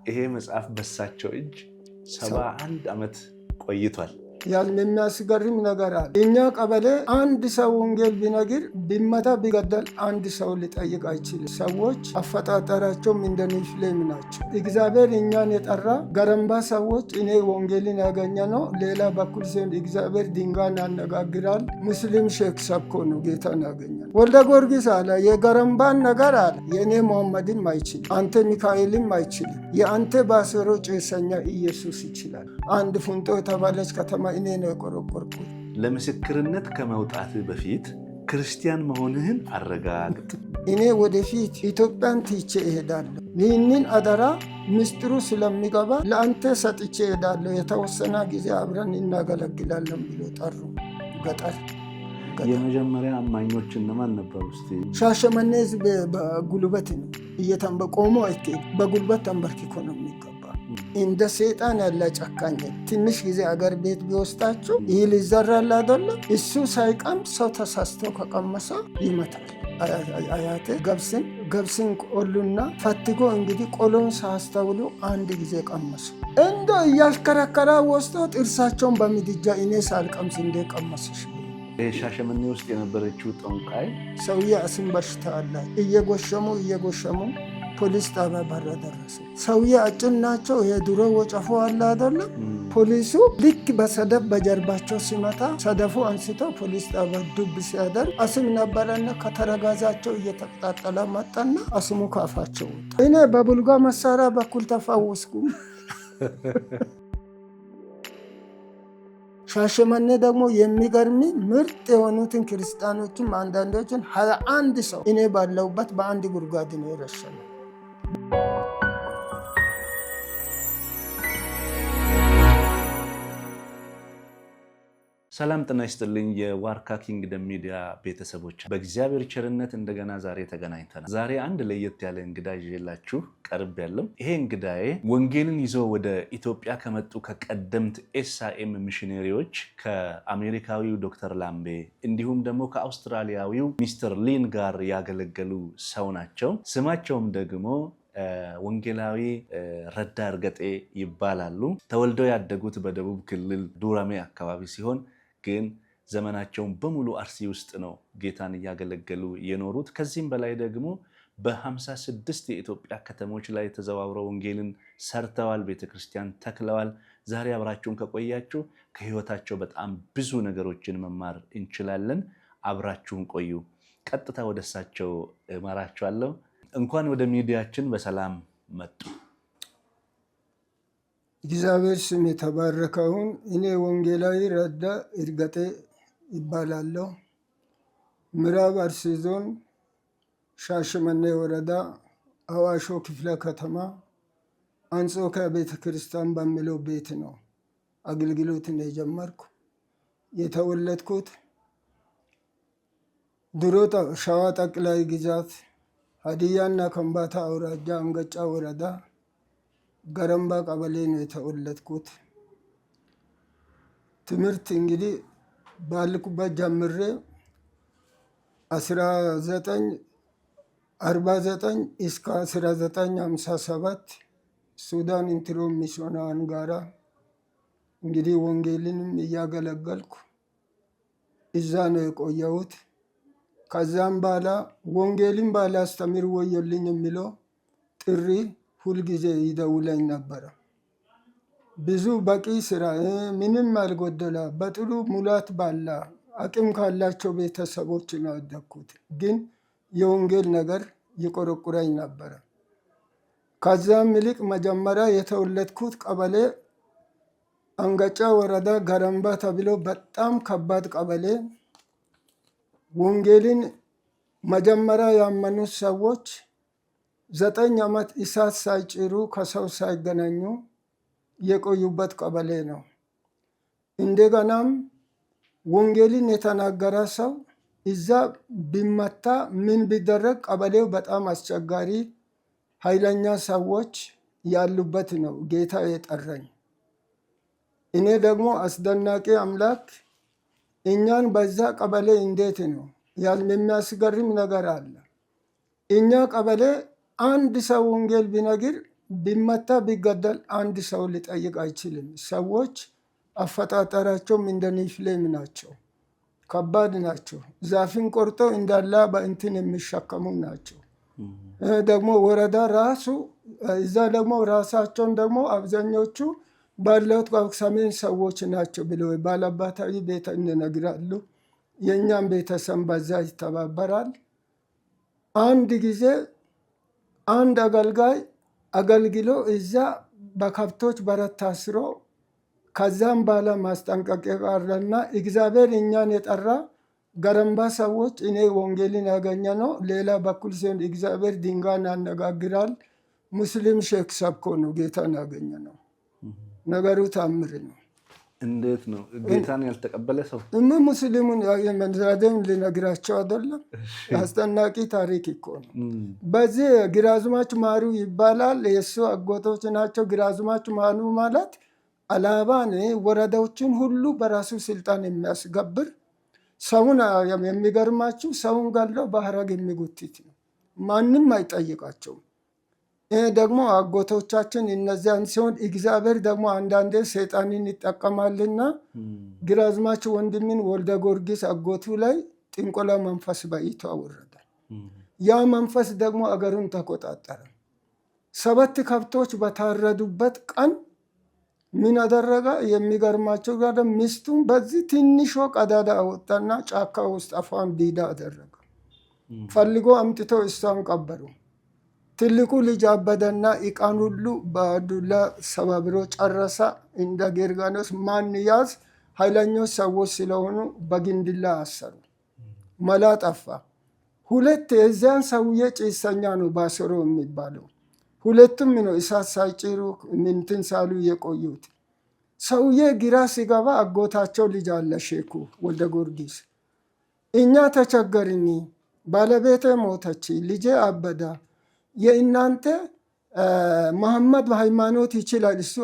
ይሄ መጽሐፍ በሳቸው እጅ 71 ዓመት ቆይቷል። የሚያስገርም ነገር አለ። እኛ ቀበሌ አንድ ሰው ወንጌል ቢነግር ቢመታ ቢገደል አንድ ሰው ሊጠይቅ አይችልም። ሰዎች አፈጣጠራቸውም እንደ ኔፊሊም ናቸው። እግዚአብሔር እኛን የጠራ ገረምባ ሰዎች እኔ ወንጌልን ያገኘ ነው ሌላ በኩል ሲሆን እግዚአብሔር ድንጋይን ያነጋግራል። ሙስሊም ሼክ ሰብኮ ነው ጌታን ያገኘ ነው። ወልደ ጊዮርጊስ አለ የገረምባን ነገር አለ የእኔ መሐመድም አይችልም፣ አንተ ሚካኤልም አይችልም፣ የአንተ ባሰሮ ጭሰኛ ኢየሱስ ይችላል። አንድ ፉንጦ የተባለች ከተማ እኔ ነው የቆረቆርኩት። ለምስክርነት ከመውጣት በፊት ክርስቲያን መሆንህን አረጋግጥ። እኔ ወደፊት ኢትዮጵያን ትቼ እሄዳለሁ። ይህንን አደራ ምስጢሩ ስለሚገባ ለአንተ ሰጥቼ እሄዳለሁ። የተወሰነ ጊዜ አብረን እናገለግላለን ብሎ ጠሩ። ገጠር የመጀመሪያ አማኞች እነማን ነበሩ? እስቲ ሻሸመኔ ህዝብ በጉልበት ነው እየተንበቆሞ አይኬድ በጉልበት ተንበርክኮ ነው የሚገባ። እንደ ሰይጣን ያለ ጨካኝ ትንሽ ጊዜ አገር ቤት ቢወስዳችሁ ይህ ሊዘራል አይደለም። እሱ ሳይቀም ሰው ተሳስቶ ከቀመሰ ይመታል። አያቴ ገብስን ቆሉና ፈትጎ እንግዲህ ቆሎን ሳያስተውሉ አንድ ጊዜ ቀመሱ። እንደ እያሽከረከራ ወስዶ ጥርሳቸውን በምድጃ እኔ ሳልቀምስ እንደ ቀመሰሽ። ሻሸመኔ ውስጥ የነበረችው ጠንቋይ ሰውዬ አስም በሽታ አላት። እየጎሸሙ ፖሊስ ጣቢያ በር ደረሱ። ሰውዬ አጭር ናቸው። የድሮ ወጨፎ አለ አይደለም። ፖሊሱ ልክ በሰደፍ በጀርባቸው ሲመታ ሰደፉ አንስተው ፖሊስ ጣቢያ ዱብ ሲያደርግ አስም ነበረና ከተረጋዛቸው እየተቀጣጠለ መጣና አስሙ ካፋቸው ወጣ። እኔ በቡልጋ መሳሪያ በኩል ተፈወስኩ። ሻሸመኔ ደግሞ የሚገርሚ ምርጥ የሆኑትን ክርስቲያኖችን አንዳንዶችን 21 ሰው እኔ ባለውበት በአንድ ጉድጓድ ነው የረሸነው። ሰላም ጤና ይስጥልኝ። የዋርካ ኪንግደም ሚዲያ ቤተሰቦች በእግዚአብሔር ቸርነት እንደገና ዛሬ ተገናኝተናል። ዛሬ አንድ ለየት ያለ እንግዳ ይዤላችሁ ቀርብ ያለው ይሄ እንግዳዬ ወንጌልን ይዞ ወደ ኢትዮጵያ ከመጡ ከቀደምት ኤስአኤም ሚሽነሪዎች ከአሜሪካዊው ዶክተር ላምቤ እንዲሁም ደግሞ ከአውስትራሊያዊው ሚስተር ሊን ጋር ያገለገሉ ሰው ናቸው። ስማቸውም ደግሞ ወንጌላዊ ረዳ እርገጤ ይባላሉ። ተወልደው ያደጉት በደቡብ ክልል ዱራሜ አካባቢ ሲሆን ግን ዘመናቸውን በሙሉ አርሲ ውስጥ ነው ጌታን እያገለገሉ የኖሩት። ከዚህም በላይ ደግሞ በ56 የኢትዮጵያ ከተሞች ላይ ተዘዋውረው ወንጌልን ሰርተዋል፣ ቤተክርስቲያን ተክለዋል። ዛሬ አብራችሁን ከቆያችሁ ከህይወታቸው በጣም ብዙ ነገሮችን መማር እንችላለን። አብራችሁን ቆዩ። ቀጥታ ወደ እሳቸው እመራችኋለሁ። እንኳን ወደ ሚዲያችን በሰላም መጡ። እግዚአብሔር ስም የተባረከውን። እኔ ወንጌላዊ ረዳ እርገጤ ይባላለሁ። ምዕራብ አርሲ ዞን ሻሸመኔ ወረዳ አዋሾ ክፍለ ከተማ አንጾኪያ ቤተክርስቲያን በሚለው ቤት ነው አገልግሎትን የጀመርኩ። የተወለድኩት ድሮ ሸዋ ጠቅላይ ግዛት ሀዲያና ከምባታ አውራጃ አንገጫ ወረዳ ገረምባ ቀበሌ ነው የተወለድኩት። ትምህርት እንግዲህ ባልኩበት ጀምሬ 1949 እስከ 1957 ሱዳን ኢንትሮ ሚስዮናውያን ጋራ እንግዲህ ወንጌልንም እያገለገልኩ እዛ ነው የቆየሁት። ከዛም በኋላ ወንጌልን ባላስተምር ወዮልኝ የሚለው ጥሪ ሁልጊዜ ይደውለኝ ነበረ። ብዙ በቂ ስራ ምንም አልጎደላ በጥሩ ሙላት ባላ አቅም ካላቸው ቤተሰቦች ነው ያደግኩት። ግን የወንጌል ነገር ይቆረቁረኝ ነበረ። ከዛም ይልቅ መጀመሪያ የተወለድኩት ቀበሌ አንገጫ ወረዳ ገረምባ ተብሎ በጣም ከባድ ቀበሌ፣ ወንጌልን መጀመሪያ ያመኑት ሰዎች 9 ዓመት እሳት ሳይጭሩ ከሰው ሳይገናኙ የቆዩበት ቀበሌ ነው። እንደገናም ወንጌልን የተናገረ ሰው እዛ ቢመታ ምን ቢደረግ ቀበሌው በጣም አስቸጋሪ ኃይለኛ ሰዎች ያሉበት ነው ጌታ የጠራኝ። እኔ ደግሞ አስደናቂ አምላክ እኛን በዛ ቀበሌ እንዴት ነው የሚያስገርም ነገር አለ። እኛ ቀበሌ አንድ ሰው ወንጌል ቢነግር ቢመታ ቢገደል አንድ ሰው ሊጠይቅ አይችልም። ሰዎች አፈጣጠራቸውም እንደ ኒፍሌም ናቸው፣ ከባድ ናቸው። ዛፍን ቆርጠው እንዳላ በእንትን የሚሸከሙ ናቸው። ደግሞ ወረዳ ራሱ እዛ ደግሞ ራሳቸውን ደግሞ አብዛኞቹ ባለውት ሰሜን ሰዎች ናቸው ብለው ባላባታዊ ቤት እንነግራሉ። የእኛም ቤተሰብ በዛ ይተባበራል። አንድ ጊዜ አንድ አገልጋይ አገልግሎ እዛ በከብቶች በረት ታስሮ ከዛም ባላ ማስጠንቀቂያ ቀረና እግዚአብሔር እኛን የጠራ ገረምባ ሰዎች እኔ ወንጌልን ያገኘ ነው ሌላ በኩል ሲሆን እግዚአብሔር ድንጋይን ያነጋግራል። ሙስሊም ሼክ ሰብኮ ነው ጌታን ያገኘ ነው። ነገሩ ታምር ነው። እንዴት ነው ጌታን ያልተቀበለ ሰው ሙስሊሙን የመንዛደም ሊነግራቸው አይደለም? አስደናቂ ታሪክ እኮ ነው። በዚህ ግራዝማች ማሩ ይባላል። የእሱ አጎቶች ናቸው። ግራዝማች ማሩ ማለት አላባን ወረዳዎችን ሁሉ በራሱ ስልጣን የሚያስገብር ሰውን የሚገርማችሁ ሰውን ገለው በሐረግ የሚጎትት ነው። ማንም አይጠይቃቸውም። ይህ ደግሞ አጎቶቻችን እነዚያን ሲሆን እግዚአብሔር ደግሞ አንዳንዴ ሰይጣንን ይጠቀማልና ግራዝማች ወንድምን ወልደ ጊዮርጊስ አጎቱ ላይ ጥንቆላ መንፈስ በይቶ አወረደ። ያ መንፈስ ደግሞ አገሩን ተቆጣጠረ። 7 ከብቶች በታረዱበት ቀን ምን አደረገ? የሚገርማቸው ጋር ሚስቱን በዚህ ትንሿ ቀዳዳ አወጣና ጫካ ውስጥ አፏን ዲዳ አደረገ። ፈልጎ አምጥቶ እሷን ቀበሩ። ትልቁ ልጅ አበደና ዕቃን ሁሉ በዱላ ሰባብሮ ጨረሰ። እንደ ጌርጋኖስ ማን ያዝ? ኃይለኞች ሰዎች ስለሆኑ በግንድላ አሰሩ። መላ ጠፋ። 2 የዚያን ሰውዬ ጭሰኛ ነው ባሰሮ የሚባለው። 2ቱም ነው እሳት ሳይጭሩ ምንትን ሳሉ የቆዩት። ሰውዬ ግራ ሲገባ አጎታቸው ልጅ አለ ሼኩ ወልደ ጊዮርጊስ። እኛ ተቸገርን፣ ባለቤቴ ሞተች፣ ልጄ አበዳ፣ የእናንተ መሐመድ በሃይማኖት ይችላል እሱ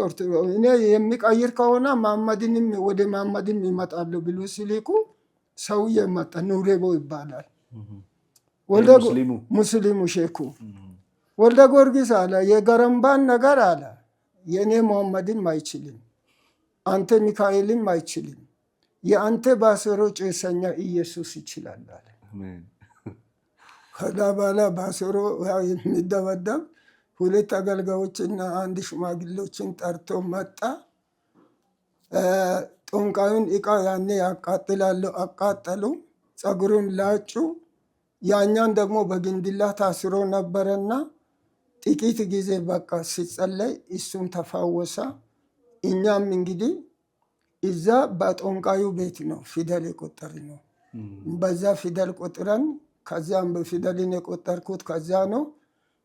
እኔ የሚቀይር ከሆነ መሐመድንም ወደ መሐመድም ይመጣሉ ብሎ ሲልኩ ሰውዬ መጣ። ኑሬቦ ይባላል ሙስሊሙ ሼኩ። ወልደ ጊዮርጊስ አለ የገረምባን ነገር አለ የእኔ መሐመድም አይችልም፣ አንተ ሚካኤልም አይችልም፣ የአንተ ባሰሮ ጭሰኛ ኢየሱስ ይችላል አለ። ከዛ በኋላ ባሰሮ የሚደበደብ 2 አገልጋዮችና 1 ሽማግሌዎችን ጠርቶ መጣ። ጦንቃዩን ዕቃ ያኔ ያቃጥላለሁ አቃጠሉ። ጸጉሩን ላጩ። ያኛን ደግሞ በግንድላ ታስሮ ነበረና ጥቂት ጊዜ በቃ ሲጸለይ እሱም ተፋወሰ። እኛም እንግዲህ እዛ በጦንቃዩ ቤት ነው ፊደል የቆጠር ነው። በዛ ፊደል ቆጥረን ከዚያም በፊደልን የቆጠርኩት ከዚያ ነው።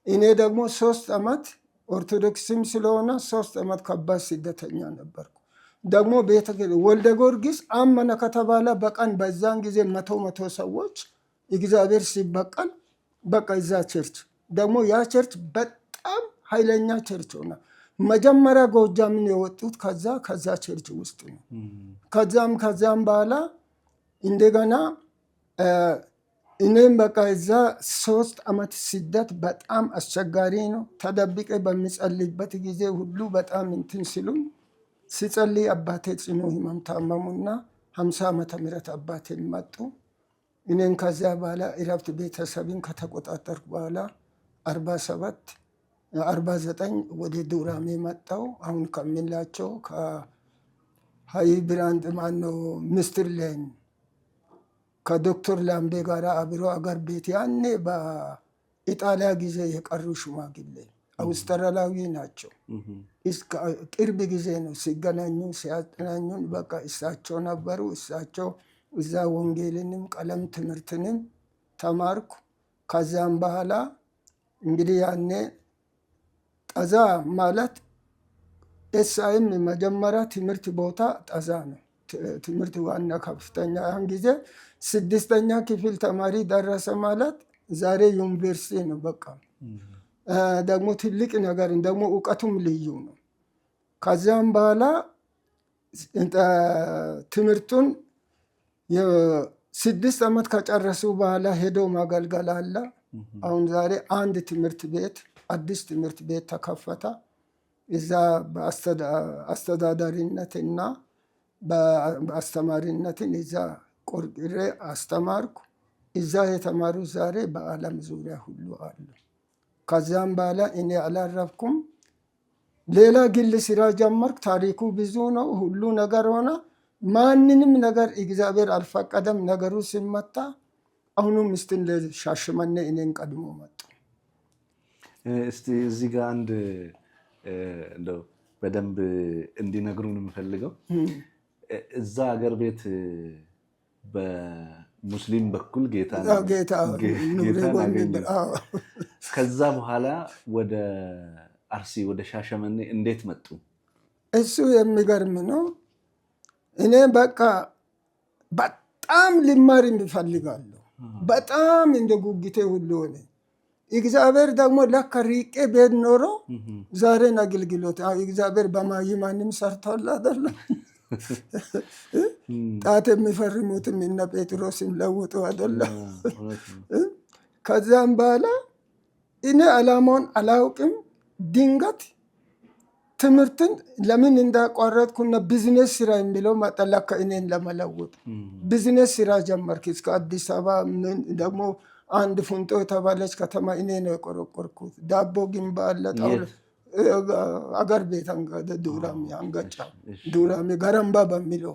እኔ ደግሞ 3 ዓመት ኦርቶዶክስም ስለሆነ 3 ዓመት ከባድ ስደተኛ ነበርኩ። ደግሞ ቤተ ወልደ ጊዮርጊስ አመነ ከተባለ በቀን በዛን ጊዜ 100 ሰዎች እግዚአብሔር ሲበቀል በቃ እዛ ቸርች ደግሞ ያ ቸርች በጣም ኃይለኛ ቸርች ሆነ። መጀመሪያ ጎጃምን የወጡት ከዛ ቸርች ውስጥ ነው። ከዛም በኋላ እንደገና እኔም በቃ እዛ 3 ዓመት ስደት በጣም አስቸጋሪ ነው። ተደብቄ በሚጸልይበት ጊዜ ሁሉ በጣም እንትን ሲሉም ሲጸልይ አባቴ ጽኑ ህመም ታመሙና 50 ዓመተ ምህረት አባቴን መጡ። እኔን ከዚያ በኋላ እረፍት ቤተሰብን ከተቆጣጠርኩ በኋላ 49 ወደ ዱራሜ መጣው። አሁን ከሚላቸው ከሀይ ብራንድ ማነው ሚስትር ሌን ከዶክተር ላምቤ ጋር አብሮ አገር ቤት ያኔ በኢጣሊያ ጊዜ የቀሩ ሽማግሌ አውስትራሊያዊ ናቸው። ቅርብ ጊዜ ነው ሲገናኙ ሲያጠናኙን በቃ እሳቸው ነበሩ። እሳቸው እዛ ወንጌልንም ቀለም ትምህርትንም ተማርኩ። ከዛም በኋላ እንግዲህ ያኔ ጠዛ ማለት ኤስአይም መጀመሪያ ትምህርት ቦታ ጠዛ ነው። ትምህርት ዋና ከፍተኛ ያን ጊዜ 6ኛ ክፍል ተማሪ ደረሰ ማለት ዛሬ ዩኒቨርሲቲ ነው። በቃ ደግሞ ትልቅ ነገር ደግሞ እውቀቱም ልዩ ነው። ከዚያም በኋላ ትምህርቱን 6 ዓመት ከጨረሱ በኋላ ሄዶ ማገልገል አለ። አሁን ዛሬ አንድ ትምህርት ቤት አዲስ ትምህርት ቤት ተከፈተ። እዛ በአስተዳዳሪነትና በአስተማሪነትን እዛ ቆርቅሬ አስተማርኩ። እዛ የተማሩ ዛሬ በዓለም ዙሪያ ሁሉ አሉ። ከዛም በኋላ እኔ አላረፍኩም። ሌላ ግል ስራ ጀመርኩ። ታሪኩ ብዙ ነው። ሁሉ ነገር ሆነ። ማንንም ነገር እግዚአብሔር አልፈቀደም። ነገሩ ሲመታ አሁኑም ምስትን ለሻሸመኔ እኔን ቀድሞ መጡ። እስቲ እዚህ ጋር አንድ እንደው በደንብ እንዲነግሩን የምፈልገው እዛ ሀገር ቤት በሙስሊም በኩል ጌታ ከዛ በኋላ ወደ አርሲ ወደ ሻሸመኔ እንዴት መጡ? እሱ የሚገርም ነው። እኔ በቃ በጣም ልማር እንፈልጋለሁ። በጣም እንደ ጉጉቴ ሁሉ ሆነ። እግዚአብሔር ደግሞ ለካ ሪቄ ቤት ኖሮ ዛሬን አገልግሎት እግዚአብሔር በማይ ማንም ሰርቷል አይደለም። ጣት የሚፈርሙትም እነ ጴጥሮስን ለውጡ አይደለም። ከዛም በኋላ እኔ ዓላማውን አላውቅም። ድንገት ትምህርትን ለምን እንዳቋረጥኩና ቢዝነስ ስራ የሚለው መጠለካ እኔን ለመለወጥ ቢዝነስ ስራ ጀመርኩ። እስከ አዲስ አበባ ምን ደግሞ አንድ ፉንጦ የተባለች ከተማ እኔ ነው የቆረቆርኩት። ዳቦ ግንባ አለ አገር ቤት ዱራሜ አንገጫ ዱራሜ ገረምባ በሚለው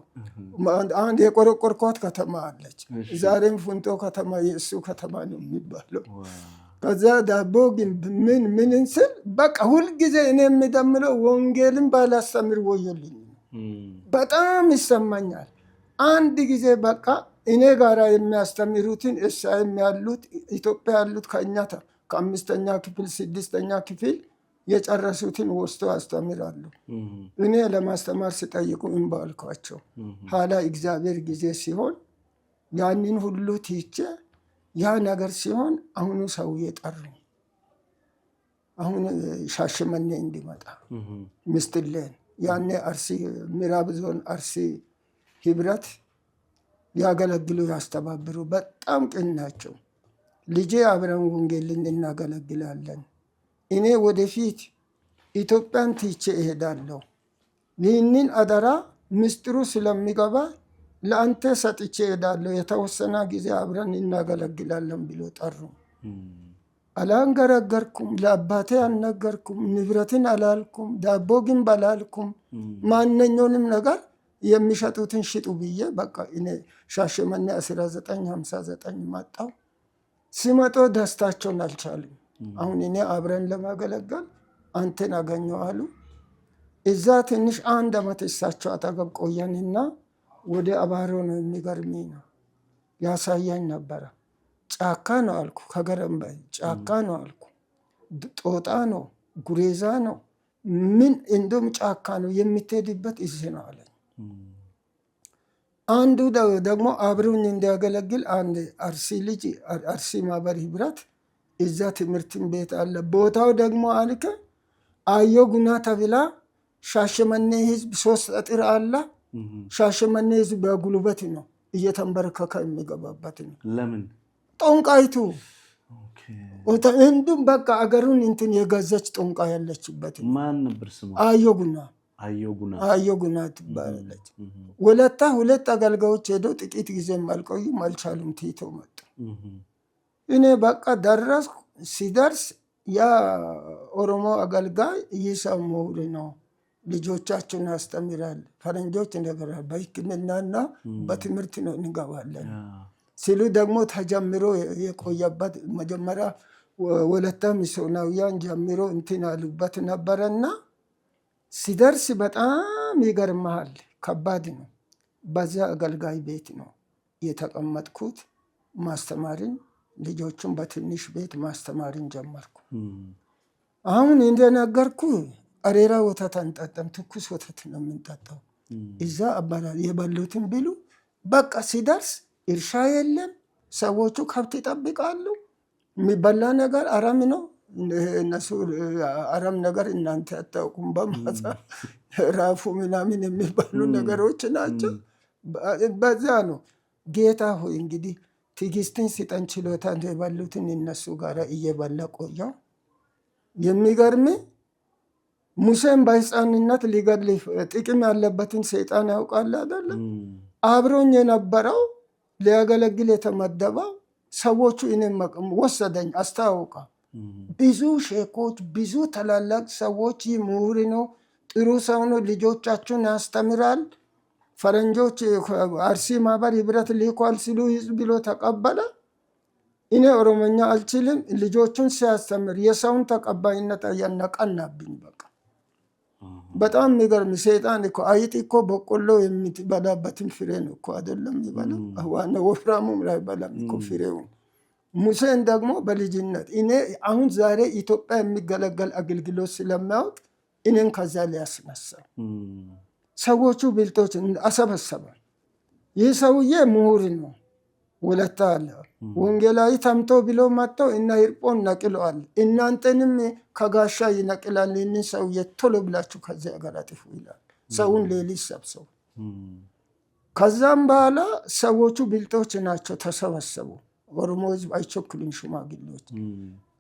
አንድ የቆረቆርኳት ከተማ አለች። ዛሬም ፉንጦ ከተማ የእሱ ከተማ ነው የሚባለው። ከዛ ዳቦ ግንብ ምን ስል በቃ ሁልጊዜ እኔ የሚደምለው ወንጌልን ባላስተምር ወዮልኝ በጣም ይሰማኛል። አንድ ጊዜ በቃ እኔ ጋራ የሚያስተምሩትን እስራኤል ያሉት ኢትዮጵያ ያሉት ከእኛ ከአምስተኛ ክፍል 6ኛ ክፍል የጨረሱትን ወስዶ ያስተምራሉ። እኔ ለማስተማር ሲጠይቁ እምቢ አልኳቸው። ኋላ እግዚአብሔር ጊዜ ሲሆን ያንን ሁሉ ትቼ ያ ነገር ሲሆን አሁኑ ሰውዬ ጠሩ። አሁን ሻሸመኔ እንዲመጣ ምስትሌን ያኔ አርሲ ምዕራብ ዞን አርሲ ህብረት ያገለግሉ ያስተባብሩ በጣም ቅን ናቸው። ልጄ አብረን ወንጌልን እናገለግላለን። እኔ ወደፊት ኢትዮጵያን ትቼ እሄዳለሁ። ይህንን አደራ ምስጢሩ ስለሚገባ ለአንተ ሰጥቼ እሄዳለሁ። የተወሰነ ጊዜ አብረን እናገለግላለን ብሎ ጠሩ። አላንገራገርኩም። ለአባቴ አልነገርኩም። ንብረትን አላልኩም። ዳቦ ግን ባላልኩም። ማንኛውንም ነገር የሚሸጡትን ሽጡ ብዬ በቃ እኔ ሻሸመኔ 1959 መጣሁ። ሲመጡ ደስታቸውን አልቻሉም። አሁን እኔ አብረን ለማገለገል አንተን አገኘሁ አሉ። እዛ ትንሽ 1 ዓመት እሳቸው አጠገብ ቆየንና ወደ አባሮ ነው። የሚገርመኝ ነው ያሳያኝ ነበረ። ጫካ ነው አልኩ። ከገረምባ ጫካ ነው አልኩ። ጦጣ ነው፣ ጉሬዛ ነው፣ ምን እንደም ጫካ ነው የምትሄድበት እዚህ ነው አለኝ። አንዱ ደግሞ አብሮኝ እንዲያገለግል አንድ አርሲ ልጅ አርሲ ማህበር ህብረት እዛ ትምህርትን ቤት አለ። ቦታው ደግሞ አልከ አዮ ጉና ተብላ ሻሸመኔ ህዝብ 3 እጥር አለ። ሻሸመኔ ህዝብ በጉልበት ነው እየተንበረከከ የሚገባበት ነው። ለምን? ጦንቃይቱ እንዱም በቃ አገሩን እንትን የገዘች ጦንቃ ያለችበት። ማን ነበር ስሙ? አዮ ጉና ትባላለች። ወለታ 2 አገልጋዮች ሄደው ጥቂት ጊዜ አልቆዩም፣ አልቻሉም፣ ትተው መጡ። እኔ በቃ ደረስኩ። ሲደርስ ያ ኦሮሞ አገልጋይ ይሰው ምሁር ነው፣ ልጆቻችሁን ያስተምራል፣ ፈረንጆች ነገራል፣ በሕክምናና በትምህርት ነው እንገባለን ሲሉ ደግሞ ተጀምሮ የቆየበት መጀመሪያ ወለታ ሚስዮናውያን ጀምሮ እንትን አሉበት ነበረና ሲደርስ በጣም ይገርምሃል፣ ከባድ ነው። በዛ አገልጋይ ቤት ነው የተቀመጥኩት። ማስተማርን ልጆቹን በትንሽ ቤት ማስተማርን ጀመርኩ። አሁን እንደነገርኩ አሬራ ወተት አንጠጣም፣ ትኩስ ወተት ነው የምንጠጣው። እዛ አባላል የበሉትን ብሉ። በቃ ሲደርስ እርሻ የለም፣ ሰዎቹ ከብት ይጠብቃሉ። የሚበላ ነገር አረም ነው። እነሱ አረም ነገር እናንተ አታውቁም። በማሳ ራፉ ምናምን የሚባሉ ነገሮች ናቸው። በዛ ነው። ጌታ ሆይ እንግዲህ ትዕግስትን ስጠን፣ ችሎታ የበሉትን እነሱ ጋር እየበላ ቆየው። የሚገርም ሙሴን በሕፃንነት ሊገድል ጥቅም ያለበትን ሰይጣን ያውቃል አይደለም። አብሮኝ የነበረው ሊያገለግል የተመደበው ሰዎቹ እኔን ወሰደኝ አስተዋወቀ። ብዙ ሼኮች፣ ብዙ ታላላቅ ሰዎች ምሁር ነው፣ ጥሩ ሰው ነው፣ ልጆቻችሁን ያስተምራል፣ ፈረንጆች አርሲ ማህበር ህብረት ልኳል ሲሉ ህዝብ ብሎ ተቀበለ። እኔ ኦሮሞኛ አልችልም። ልጆቹን ሲያስተምር የሰውን ተቀባይነት ያነቀናብኝ። በቃ በጣም የሚገርም ሰይጣን እኮ አይጥ እኮ በቆሎ የምትበላበትን ፍሬ ነው እኮ አይደለም ይበላል። ዋና ወፍራሙም ላይ በላም እኮ ፍሬውን። ሙሴን ደግሞ በልጅነት እኔ አሁን ዛሬ ኢትዮጵያ የሚገለገል አገልግሎት ስለሚያውቅ እኔን ከዛ ሊያስነሳ ሰዎቹ ብልጦች አሰበሰበ። ይህ ሰውዬ ምሁር ነው፣ ወለታ አለ ወንጌላዊ ተምቶ ብሎ መጥተው እና ሂርጶን ነቅለዋል። እናንተንም ከጋሻ ይነቅላል። ይህንን ሰውዬ ቶሎ ብላችሁ ከዚያ ጋር አጥፉ ይላል። ሰውን ሌሊት ሰብሰቡ። ከዛም በኋላ ሰዎቹ ብልጦች ናቸው፣ ተሰበሰቡ። ኦሮሞ ህዝብ አይቸኩልም። ሽማግሌዎች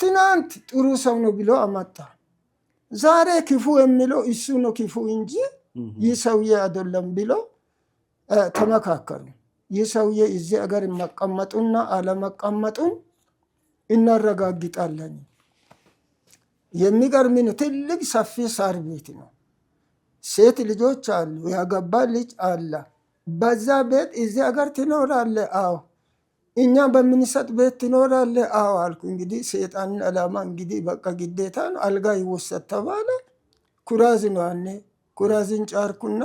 ትናንት ጥሩ ሰው ነው ብሎ አመጣ፣ ዛሬ ክፉ የሚለው እሱ ነው ክፉ እንጂ ይህ ሰውዬ አይደለም ብሎ ተመካከሩ። ይህ ሰውዬ እዚህ አገር መቀመጡና አለመቀመጡን እናረጋግጣለን። የሚገርም ነው። ትልቅ ሰፊ ሳር ቤት ነው። ሴት ልጆች አሉ፣ ያገባ ልጅ አለ። በዛ ቤት እዚህ አገር ትኖራለ? አዎ። እኛ በምንሰጥ ቤት ትኖራለ? አዎ አልኩ። እንግዲህ ሰይጣንን ዓላማ እንግዲህ በቃ ግዴታ ነው። አልጋ ይወሰድ ተባለ። ኩራዝ ነው ያኔ። ኩራዝን ጫርኩና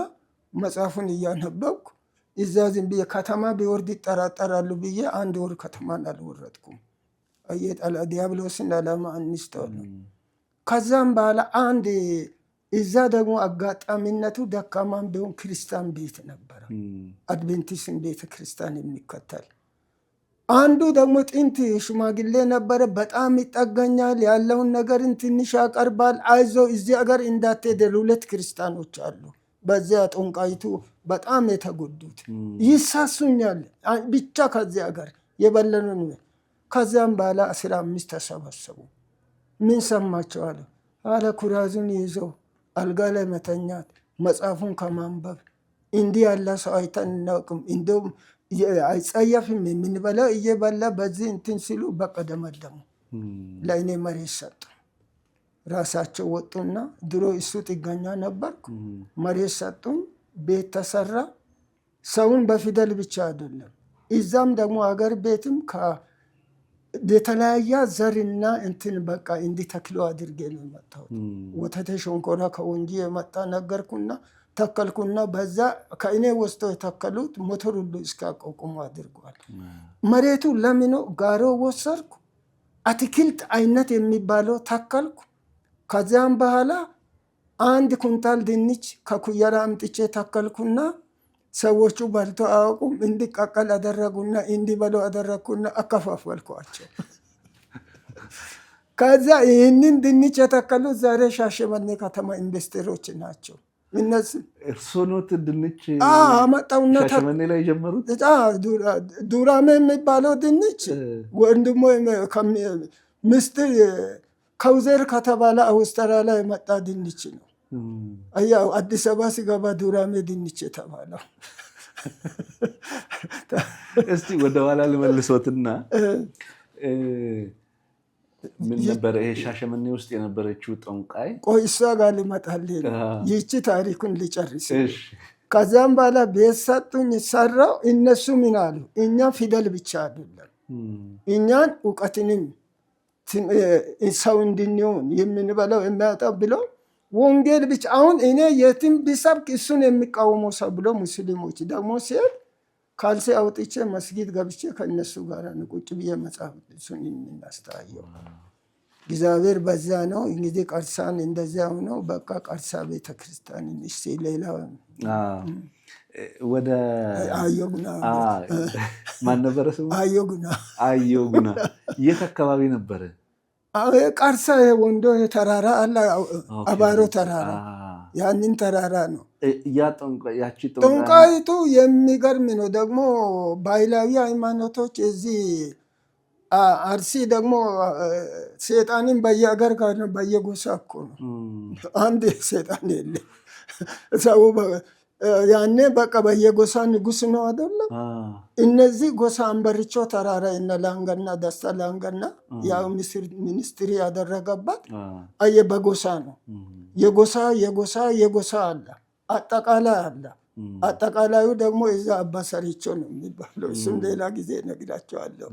መጽሐፉን እያነበብኩ እዛ ዝም ብዬ ከተማ ቢወርድ ይጠራጠራሉ ብዬ 1 ወር ከተማን አልወረድኩም። አየጣላ ዲያብሎስን ዓላማ አንስተዋል። ከዛም በኋላ አንድ እዛ ደግሞ አጋጣሚነቱ ደካማን ቢሆን ክርስቲያን ቤት ነበረ፣ አድቬንቲስን ቤተ ክርስቲያን የሚከተል አንዱ ደግሞ ጥንት ሽማግሌ ነበረ። በጣም ይጠገኛል፣ ያለውን ነገርን ትንሽ ያቀርባል። አይዞ እዚህ አገር እንዳትሄድ 2 ክርስቲያኖች አሉ። በዚያ ጠንቋይቱ በጣም የተጎዱት ይሳሱኛል ብቻ ከዚህ አገር የበለኑን። ከዚያም በኋላ 15 ተሰበሰቡ። ምን ሰማቸዋል? አለ ኩራዙን ይዘው አልጋ ላይ መተኛት፣ መጽሐፉን ከማንበብ እንዲህ ያለ ሰው አይተን እናውቅም፣ እንደውም አይጸየፍም፣ የምንበላው እየበላ በዚህ እንትን ሲሉ በቀደመደሙ ለእኔ መሬት ሰጡ። ራሳቸው ወጡና ድሮ እሱ ጥገኛ ነበርኩ፣ መሬት ሰጡኝ። ቤት ተሰራ። ሰውን በፊደል ብቻ አይደለም፣ እዛም ደግሞ አገር ቤትም የተለያየ ዘርና እንትን በቃ እንዲተክሉ አድርጌ ነው የመጣሁት። ወተተ ሸንኮራ ከወንጂ የመጣ ነገርኩና ተከልኩና በዛ ከእኔ ወስደው የተከሉት ሞተር ሁሉ እስካቋቁሙ አድርጓል። መሬቱ ለምኖ ጋሮ ወሰርኩ። አትክልት አይነት የሚባለው ተከልኩ። ከዚያም በኋላ 1 ኩንታል ድንች ከኩየራ አምጥቼ ተከልኩና ሰዎቹ በልቶ አያውቁም። እንዲቀቀል አደረጉና እንዲበሉ አደረግኩና አከፋፈልኳቸው። ከዚያ ይህንን ድንች የተከሉት ዛሬ ሻሸመኔ ከተማ ኢንቨስተሮች ናቸው። እነዚህ እርሶኖት ድንች አመጣውና ሻሸመኔ ላይ ጀመሩት። ዱራሜ የሚባለው ድንች ወንድሞ ምስት ከውዘር ከተባለ አውስትራሊያ የመጣ ድንች ነው። አያው አዲስ አበባ ሲገባ ዱራሜ ድንች የተባለው። እስቲ ወደ ኋላ ልመልሶትና ምን ነበር ይሄ ሻሸመኔ ውስጥ የነበረችው ጠንቋይ? ቆይ እሷ ጋር ልመጣልህ ነው። ይቺ ታሪኩን ልጨርስ። ከዛም በኋላ ቤት ሰጡኝ፣ ሰራው። እነሱ ምን አሉ? እኛ ፊደል ብቻ አይደለም እኛን እውቀትንም ሰው እንድንሆን የምንበላው የሚያወጣው ብሎ ወንጌል ብቻ። አሁን እኔ የትም ቢሰብክ እሱን የሚቃወመው ሰው ብሎ ሙስሊሞች ደግሞ ሲሄድ ካልሲ አውጥቼ መስጊድ ገብቼ ከእነሱ ጋር ቁጭ ብዬ መጽሐፍ እሱን የምናስተያየው። እግዚአብሔር በዛ ነው እንግዲህ ቀርሳን እንደዚያው ነው። በቃ ቀርሳ ቤተክርስቲያን እስቲ ሌላ ወደ አዮጉና ማን ነበረ ስሙ? አዮጉና የት አካባቢ ነበረ? ቀርሳ ወንዶ ተራራ አለ፣ አባሮ ተራራ፣ ያንን ተራራ ነው። ጠንቋይቱ የሚገርም ነው። ደግሞ ባህላዊ ሃይማኖቶች እዚህ አርሲ ደግሞ ሰይጣንን በየአገር ጋር በየጎሳ እኮ ነው። አንድ ሰይጣን የለ ሰው ያኔ በቃ በየጎሳ ንጉስ ነው አይደለም። እነዚህ ጎሳ አንበርቾ ተራራ እነ ላንጋና ደስታ ላንጋና ያው ሚኒስትሪ ያደረገባት አየ በጎሳ ነው። የጎሳ አለ አጠቃላይ አለ። አጠቃላዩ ደግሞ እዛ አባሰሪቾ ነው የሚባለው። እሱም ሌላ ጊዜ ነግራቸዋለሁ።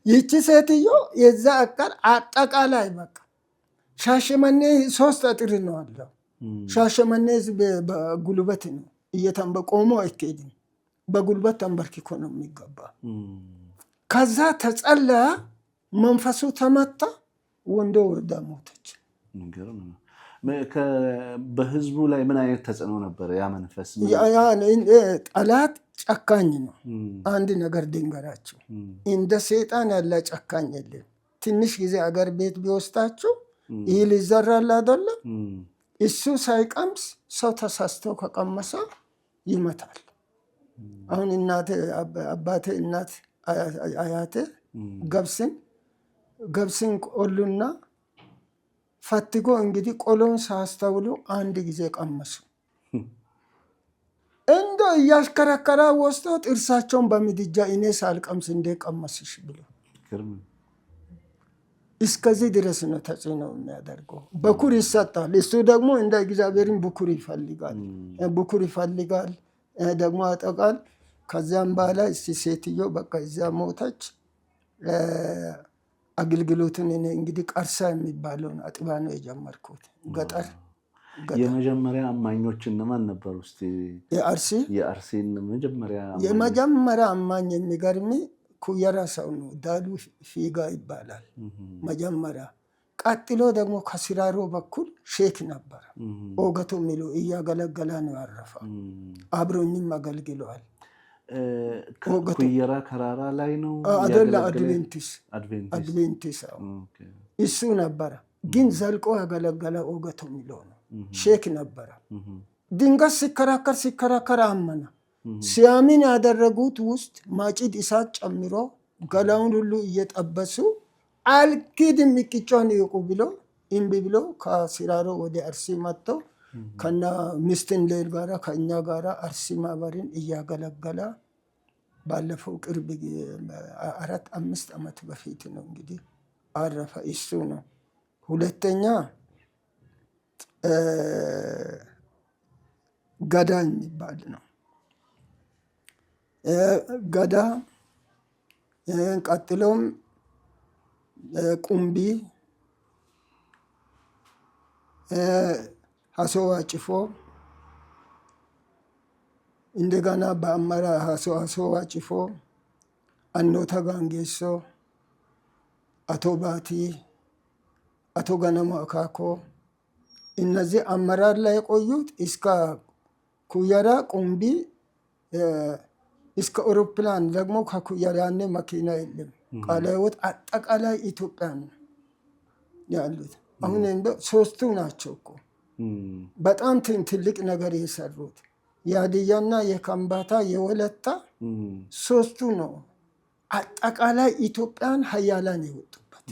ይቺ ሴትዮ የዛ አቀር አጠቃላይ በቃ ሻሸመኔ 3 አጥር ነው አለው። ሻሸመኔ በጉልበት ነው እየተንበቆሞ አይኬድም። በጉልበት ተንበርክኮ ነው የሚገባ። ከዛ ተጸለያ፣ መንፈሱ ተመታ፣ ወንዶ ወርዳ ሞተች። በህዝቡ ላይ ምን አይነት ተጽዕኖ ነበር ያ መንፈስ? ጠላት ጨካኝ ነው። አንድ ነገር ድንገራችሁ፣ እንደ ሰይጣን ያለ ጨካኝ የለም። ትንሽ ጊዜ አገር ቤት ቢወስዳችሁ ይህ ይዘራል አይደለም። እሱ ሳይቀምስ ሰው ተሳስተው ከቀመሰ ይመታል። አሁን እናቴ አባቴ እናት አያቴ ገብስን ቆሉና ፈትጎ እንግዲህ ቆሎን ሳስተውሉ አንድ ጊዜ ቀመሱ። እንዶ እያሽከረከራ ወስዶ ጥርሳቸውን በምድጃ እኔ ሳልቀምስ እንደ ቀመስሽ ብሎ እስከዚህ ድረስ ነው ተጽዕኖ የሚያደርገው። በኩር ይሰጣል። እሱ ደግሞ እንደ እግዚአብሔርን ብኩር ይፈልጋል ደግሞ አጠቃል። ከዚያም በኋላ እስቲ ሴትዮ በቃ እዚያ ሞተች። አገልግሎትን እኔ እንግዲህ ቀርሳ የሚባለውን አጥባ ነው የጀመርኩት። ገጠር የመጀመሪያ አማኞች እነማን ነበሩ? እስቲ የአርሲን የመጀመሪያ አማኝ የሚገርም ኩየራ ሰው ነው። ዳሉ ፊጋ ይባላል መጀመሪያ። ቀጥሎ ደግሞ ከሲራሮ በኩል ሼክ ነበረ። ኦገቶ ሚሉ እያገለገለ ነው ያረፈ። አብሮኝም አገልግለዋል። ኩየራ ከራራ ላይ ነው አደላ አድቬንቲስ እሱ ነበረ። ግን ዘልቆ ያገለገለ ኦገቶ ሚሉ ነው። ሼክ ነበረ። ድንገት ሲከራከር አመነ። ሲያሚን ያደረጉት ውስጥ ማጭድ እሳት ጨምሮ ገላውን ሁሉ እየጠበሱ አልክድም ሚቅጫን ይቁ ብሎ እምቢ ብሎ ከሲራሮ ወደ አርሲ መጥቶ ከና ሚስትን ሌል ጋራ ከኛ ጋራ አርሲ ማህበርን እያገለገለ ባለፈው ቅርብ 4-5 ዓመት በፊት ነው እንግዲህ አረፈ። እሱ ነው። ሁለተኛ ገዳ የሚባል ነው። ገዳ ቀጥሎም ቁምቢ፣ ሀሶዋ ጭፎ፣ እንደገና በአመራ ሀሶዋ ጭፎ፣ አኖታ ጋንጌሶ፣ አቶ ባቲ፣ አቶ ገነሞ አካኮ እነዚህ አመራር ላይ የቆዩት እስከ ኩየራ ቁምቢ እስከ አውሮፕላን ደግሞ ከኩየራ ያኔ መኪና የለም። ቃለ ሕይወት አጠቃላይ ኢትዮጵያ ነው ያሉት። አሁን እንደው 3ቱ ናቸው እኮ በጣም ትልቅ ነገር የሰሩት። የሀዲያና የከምባታ የወለታ 3ቱ ነው አጠቃላይ ኢትዮጵያን ሀያላን የወጡበት።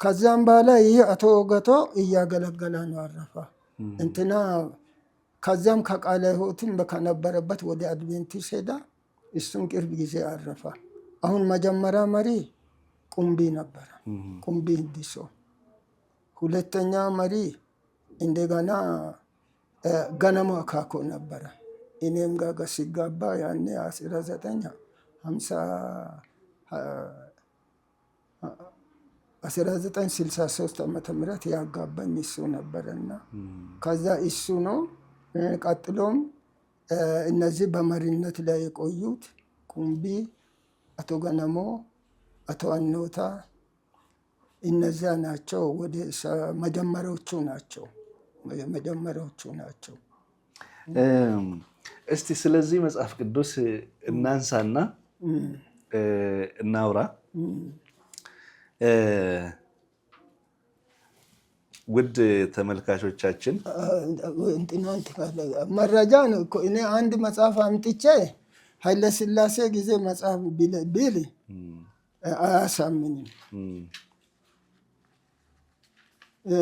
ከዛም በኋላ ይህ አቶ ገቶ እያገለገለ ነው አረፋ እንትና። ከዛም ከቃለ ሕይወትም ከነበረበት ወደ አድቬንቲስ ሄዳ እሱም ቅርብ ጊዜ አረፋ። አሁን መጀመሪያ መሪ ቁምቢ ነበረ፣ ቁምቢ እንዲሶ። ሁለተኛ መሪ እንደገና ገነሞ አካኮ ነበረ። እኔም ጋር ሲጋባ ያኔ 1963 ዓመተ ምህረት ያጋባኝ እሱ ነበረና ከዛ እሱ ነው። ቀጥሎም እነዚህ በመሪነት ላይ የቆዩት ቁምቢ፣ አቶ ገነሞ፣ አቶ አኖታ እነዚያ ናቸው። ወደ መጀመሪያዎቹ ናቸው። እስቲ ስለዚህ መጽሐፍ ቅዱስ እናንሳና እናውራ። ውድ ተመልካቾቻችን መረጃ ነው እኮ እኔ አንድ መጽሐፍ አምጥቼ ኃይለ ሥላሴ ጊዜ መጽሐፍ ቢል አያሳምንም።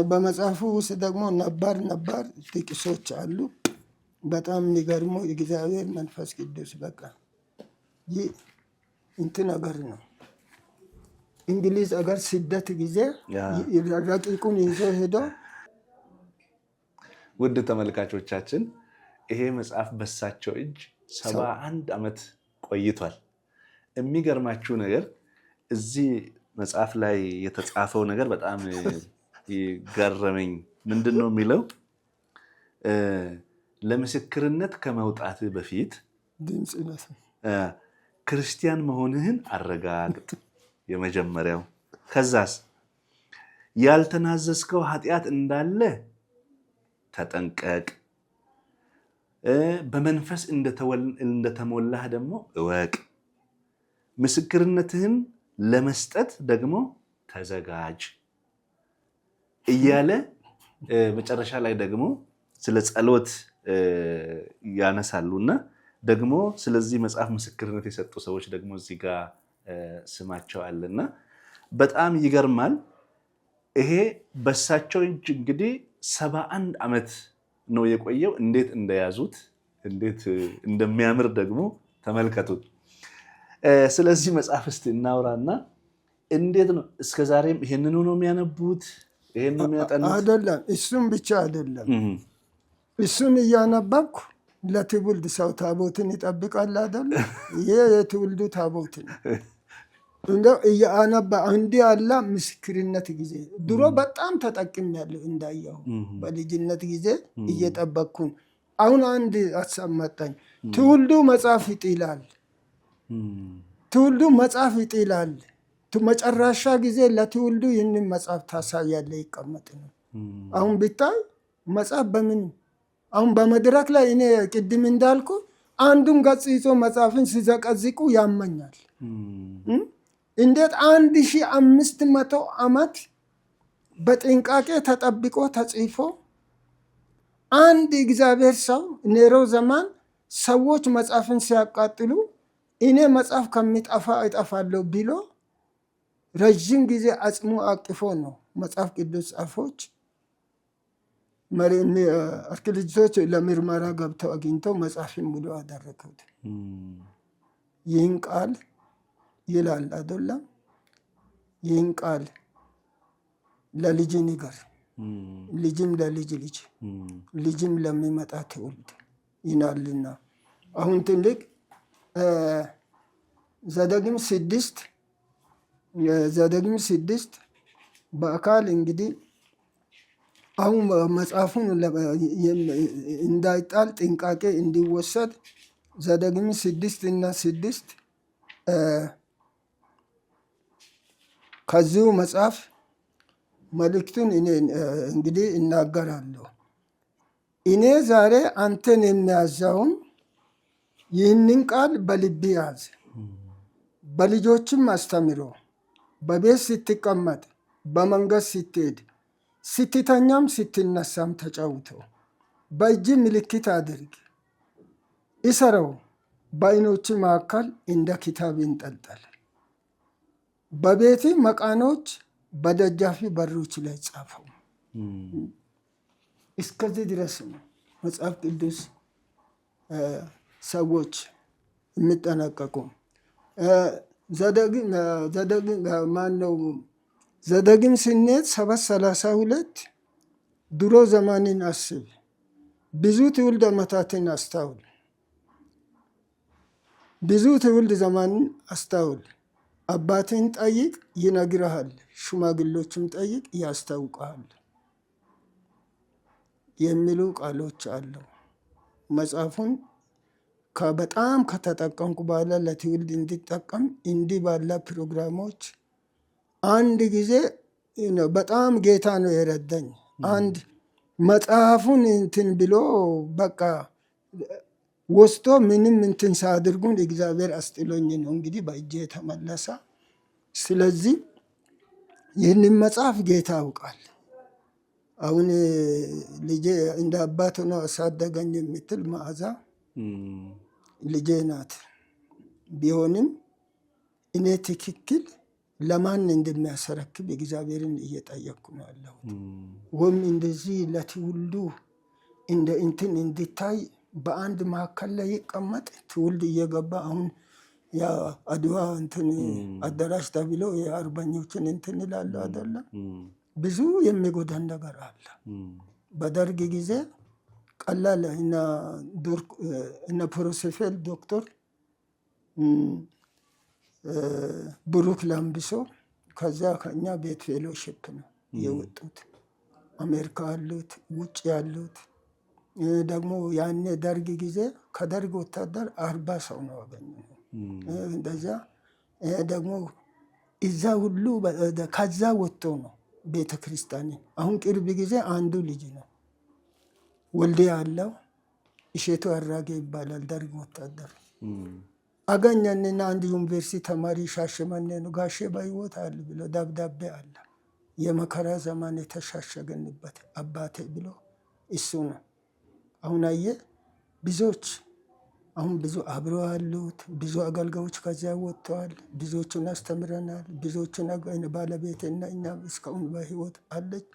በመጽሐፉ ውስጥ ደግሞ ነባር ጥቅሶች አሉ። በጣም የሚገርሙ እግዚአብሔር መንፈስ ቅዱስ በቃ ይህ እንትን ነገር ነው። እንግሊዝ አገር ስደት ጊዜ ረቂቁን ይዞ ሄዶ ውድ ተመልካቾቻችን ይሄ መጽሐፍ በሳቸው እጅ 71 ዓመት ቆይቷል። የሚገርማችሁ ነገር እዚህ መጽሐፍ ላይ የተጻፈው ነገር በጣም ገረመኝ። ምንድን ነው የሚለው? ለምስክርነት ከመውጣት በፊት ክርስቲያን መሆንህን አረጋግጥ፣ የመጀመሪያው። ከዛስ ያልተናዘዝከው ኃጢአት እንዳለ ተጠንቀቅ፣ በመንፈስ እንደተሞላህ ደግሞ እወቅ፣ ምስክርነትህን ለመስጠት ደግሞ ተዘጋጅ እያለ መጨረሻ ላይ ደግሞ ስለ ጸሎት ያነሳሉና ደግሞ ስለዚህ መጽሐፍ ምስክርነት የሰጡ ሰዎች ደግሞ እዚህ ጋር ስማቸው አለና በጣም ይገርማል። ይሄ በሳቸው እጅ እንግዲህ 71 ዓመት ነው የቆየው። እንዴት እንደያዙት እንዴት እንደሚያምር ደግሞ ተመልከቱት። ስለዚህ መጽሐፍ እስቲ እናውራና እንዴት ነው እስከዛሬም ይሄንኑ ነው የሚያነቡት? ይሄን ነው የሚያጠኑት? አይደለም፣ እሱም ብቻ አይደለም። እሱን እያነበብኩ ለትውልድ ሰው ታቦትን ይጠብቃል አይደል? ይሄ የትውልዱ ታቦት ነው። እንደው እያነበ እንዲህ ያለ ምስክርነት ጊዜ ድሮ በጣም ተጠቅሜያለሁ። እንዳየሁ በልጅነት ጊዜ እየጠበቅኩኝ አሁን አንድ ሀሳብ መጣኝ። ትውልዱ መጽሐፍ ይጥላል፣ ትውልዱ መጽሐፍ ይጥላል። መጨረሻ ጊዜ ለትውልዱ ይህንን መጽሐፍ ታሳያለ፣ ይቀመጥ ነው። አሁን ብታይ መጽሐፍ በምን አሁን በመድረክ ላይ እኔ ቅድም እንዳልኩ አንዱን ገጽ ይዞ መጽሐፍን ሲዘቀዝቁ ያመኛል። እንዴት 1500 ዓመት በጥንቃቄ ተጠብቆ ተጽፎ አንድ እግዚአብሔር ሰው ኔሮ ዘመን ሰዎች መጽሐፍን ሲያቃጥሉ እኔ መጽሐፍ ከሚጠፋ እጠፋለሁ ብሎ ረዥም ጊዜ አጽሙ አቅፎ ነው መጽሐፍ ቅዱስ ጻፎች አርኪኦሎጂስቶች ለምርመራ ገብተው አግኝተው መጽሐፍን ሙሉ አደረጉት። ይህን ቃል ይላል አይደለም? ይህን ቃል ለልጅ ንገር፣ ልጅም ለልጅ ልጅ፣ ልጅም ለሚመጣ ትውልድ ይናልና። አሁን ትልቅ ዘዳግም 6 በአካል እንግዲህ አሁን መጽሐፉን እንዳይጣል ጥንቃቄ እንዲወሰድ ዘዳግም 6:6 ከዚሁ መጽሐፍ መልእክቱን እኔ እንግዲህ እናገራለሁ። እኔ ዛሬ አንተን የሚያዛውን ይህንን ቃል በልብ ያዝ፣ በልጆችም አስተምሮ፣ በቤት ስትቀመጥ፣ በመንገድ ስትሄድ፣ ስትተኛም ስትነሳም ተጫውተው፣ በእጅ ምልክት አድርግ፣ እሰረው፣ በዓይኖች መካከል እንደ ኪታብ ይንጠልጠል፣ በቤት መቃኖች በደጃፊ በሮች ላይ ጻፈው። እስከዚህ ድረስ ነው መጽሐፍ ቅዱስ ሰዎች የሚጠነቀቁ። ዘዳግም ስንሄድ 7:32 ድሮ ዘመንን አስብ፣ ብዙ ትውልድ ዓመታትን አስታውል፣ ብዙ ትውልድ ዘመንን አስታውል፣ አባትን ጠይቅ ይነግርሃል፣ ሽማግሎችም ጠይቅ ያስታውቃል የሚሉ ቃሎች አሉ። መጽሐፉን በጣም ከተጠቀምኩ በኋላ ለትውልድ እንዲጠቀም እንዲህ ባለ ፕሮግራሞች አንድ ጊዜ በጣም ጌታ ነው የረዳኝ። አንድ መጽሐፉን እንትን ብሎ በቃ ወስቶ ምንም እንትን ሳያደርጉን እግዚአብሔር አስጥሎኝ ነው እንግዲህ በእጄ የተመለሰ። ስለዚህ ይህንን መጽሐፍ ጌታ ያውቃል። አሁን ልጄ እንደ አባት ሆኖ አሳደገኝ የምትል መዓዛ ልጄ ናት። ቢሆንም እኔ ትክክል ለማን እንደሚያሰረክብ እግዚአብሔርን እየጠየቅኩ ነው ያለሁት። ወይም እንደዚህ ለትውልዱ እንደ እንትን እንዲታይ በአንድ ማዕከል ላይ ይቀመጥ ትውልድ እየገባ አሁን ያ አድዋ እንትን አዳራሽ ተብሎ የአርበኞችን እንትን ይላሉ አይደለም። ብዙ የሚጎዳን ነገር አለ። በደርግ ጊዜ ቀላል እነ ፕሮፌሰር ዶክተር ብሩክ ላምቢሶ ከዛ ከኛ ቤት ፌሎሺፕ ነው የወጡት። አሜሪካ ያሉት ውጭ ያሉት ደግሞ ያኔ ደርግ ጊዜ ከደርግ ወታደር 40 ሰው ነው ያገኘው። እንደዛ ደግሞ እዛ ሁሉ ከዛ ወጥቶ ነው ቤተክርስቲያን። አሁን ቅርብ ጊዜ አንዱ ልጅ ነው ወልዴ ያለው እሸቱ አራጌ ይባላል ደርግ ወታደር አገኘንና አንድ ዩኒቨርሲቲ ተማሪ ሻሸመኔ ነው ጋሼ በሕይወት አለ ብሎ ደብዳቤ አለ የመከራ ዘመን የተሻሸገንበት አባቴ ብሎ እሱ ነው። አሁን አየህ ብዙዎች አሁን ብዙ አብሮ ያሉት ብዙ አገልጋዮች ከዚያ ወጥተዋል። ብዙዎቹን አስተምረናል። ብዙዎቹን ባለቤትና እኛ እስካሁን በሕይወት አለች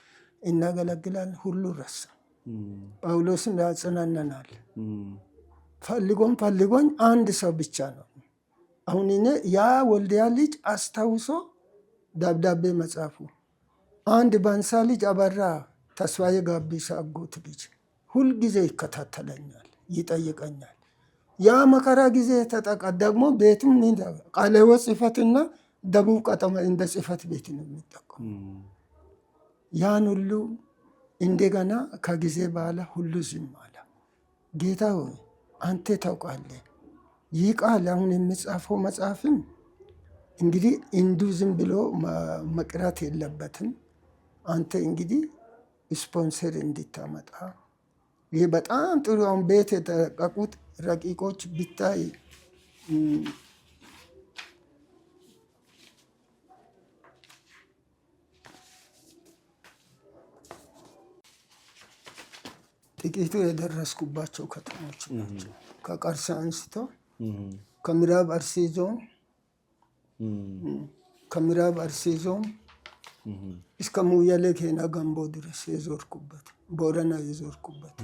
እናገለግላለን። ሁሉ ረሳ። ጳውሎስም ያጽናናናል። ፈልጎኝ አንድ ሰው ብቻ ነው። አሁን እኔ ያ ወልዲያ ልጅ አስታውሶ ደብዳቤ መጻፉ አንድ ባንሳ ልጅ አበራ ተስፋዬ ጋቢሳ አጎት ልጅ ሁልጊዜ ይከታተለኛል፣ ይጠይቀኛል። ያ መከራ ጊዜ ተጠቃ ደግሞ ቤቱም ቃለ ሕይወት ጽሕፈትና ደቡብ ከተማ እንደ ጽሕፈት ቤት ነው የሚጠቀሙ። ያን ሁሉ እንደገና ከጊዜ በኋላ ሁሉ ዝም አለ። ጌታ ሆይ አንተ ታውቃለህ። ይህ ቃል አሁን የሚጻፈው መጽሐፍም እንግዲህ እንዱ ዝም ብሎ መቅረት የለበትም። አንተ እንግዲህ ስፖንሰር እንድታመጣ ይህ በጣም ጥሩ። አሁን ቤት የተለቀቁት ረቂቆች ቢታይ ጥቂቱ የደረስኩባቸው ከተሞች ናቸው። ከቀርሳ አንስቶ ከምዕራብ አርሲ ዞን እስከ ሙያሌ ኬና ገንቦ ድረስ የዞርኩበት ቦረና የዞርኩበት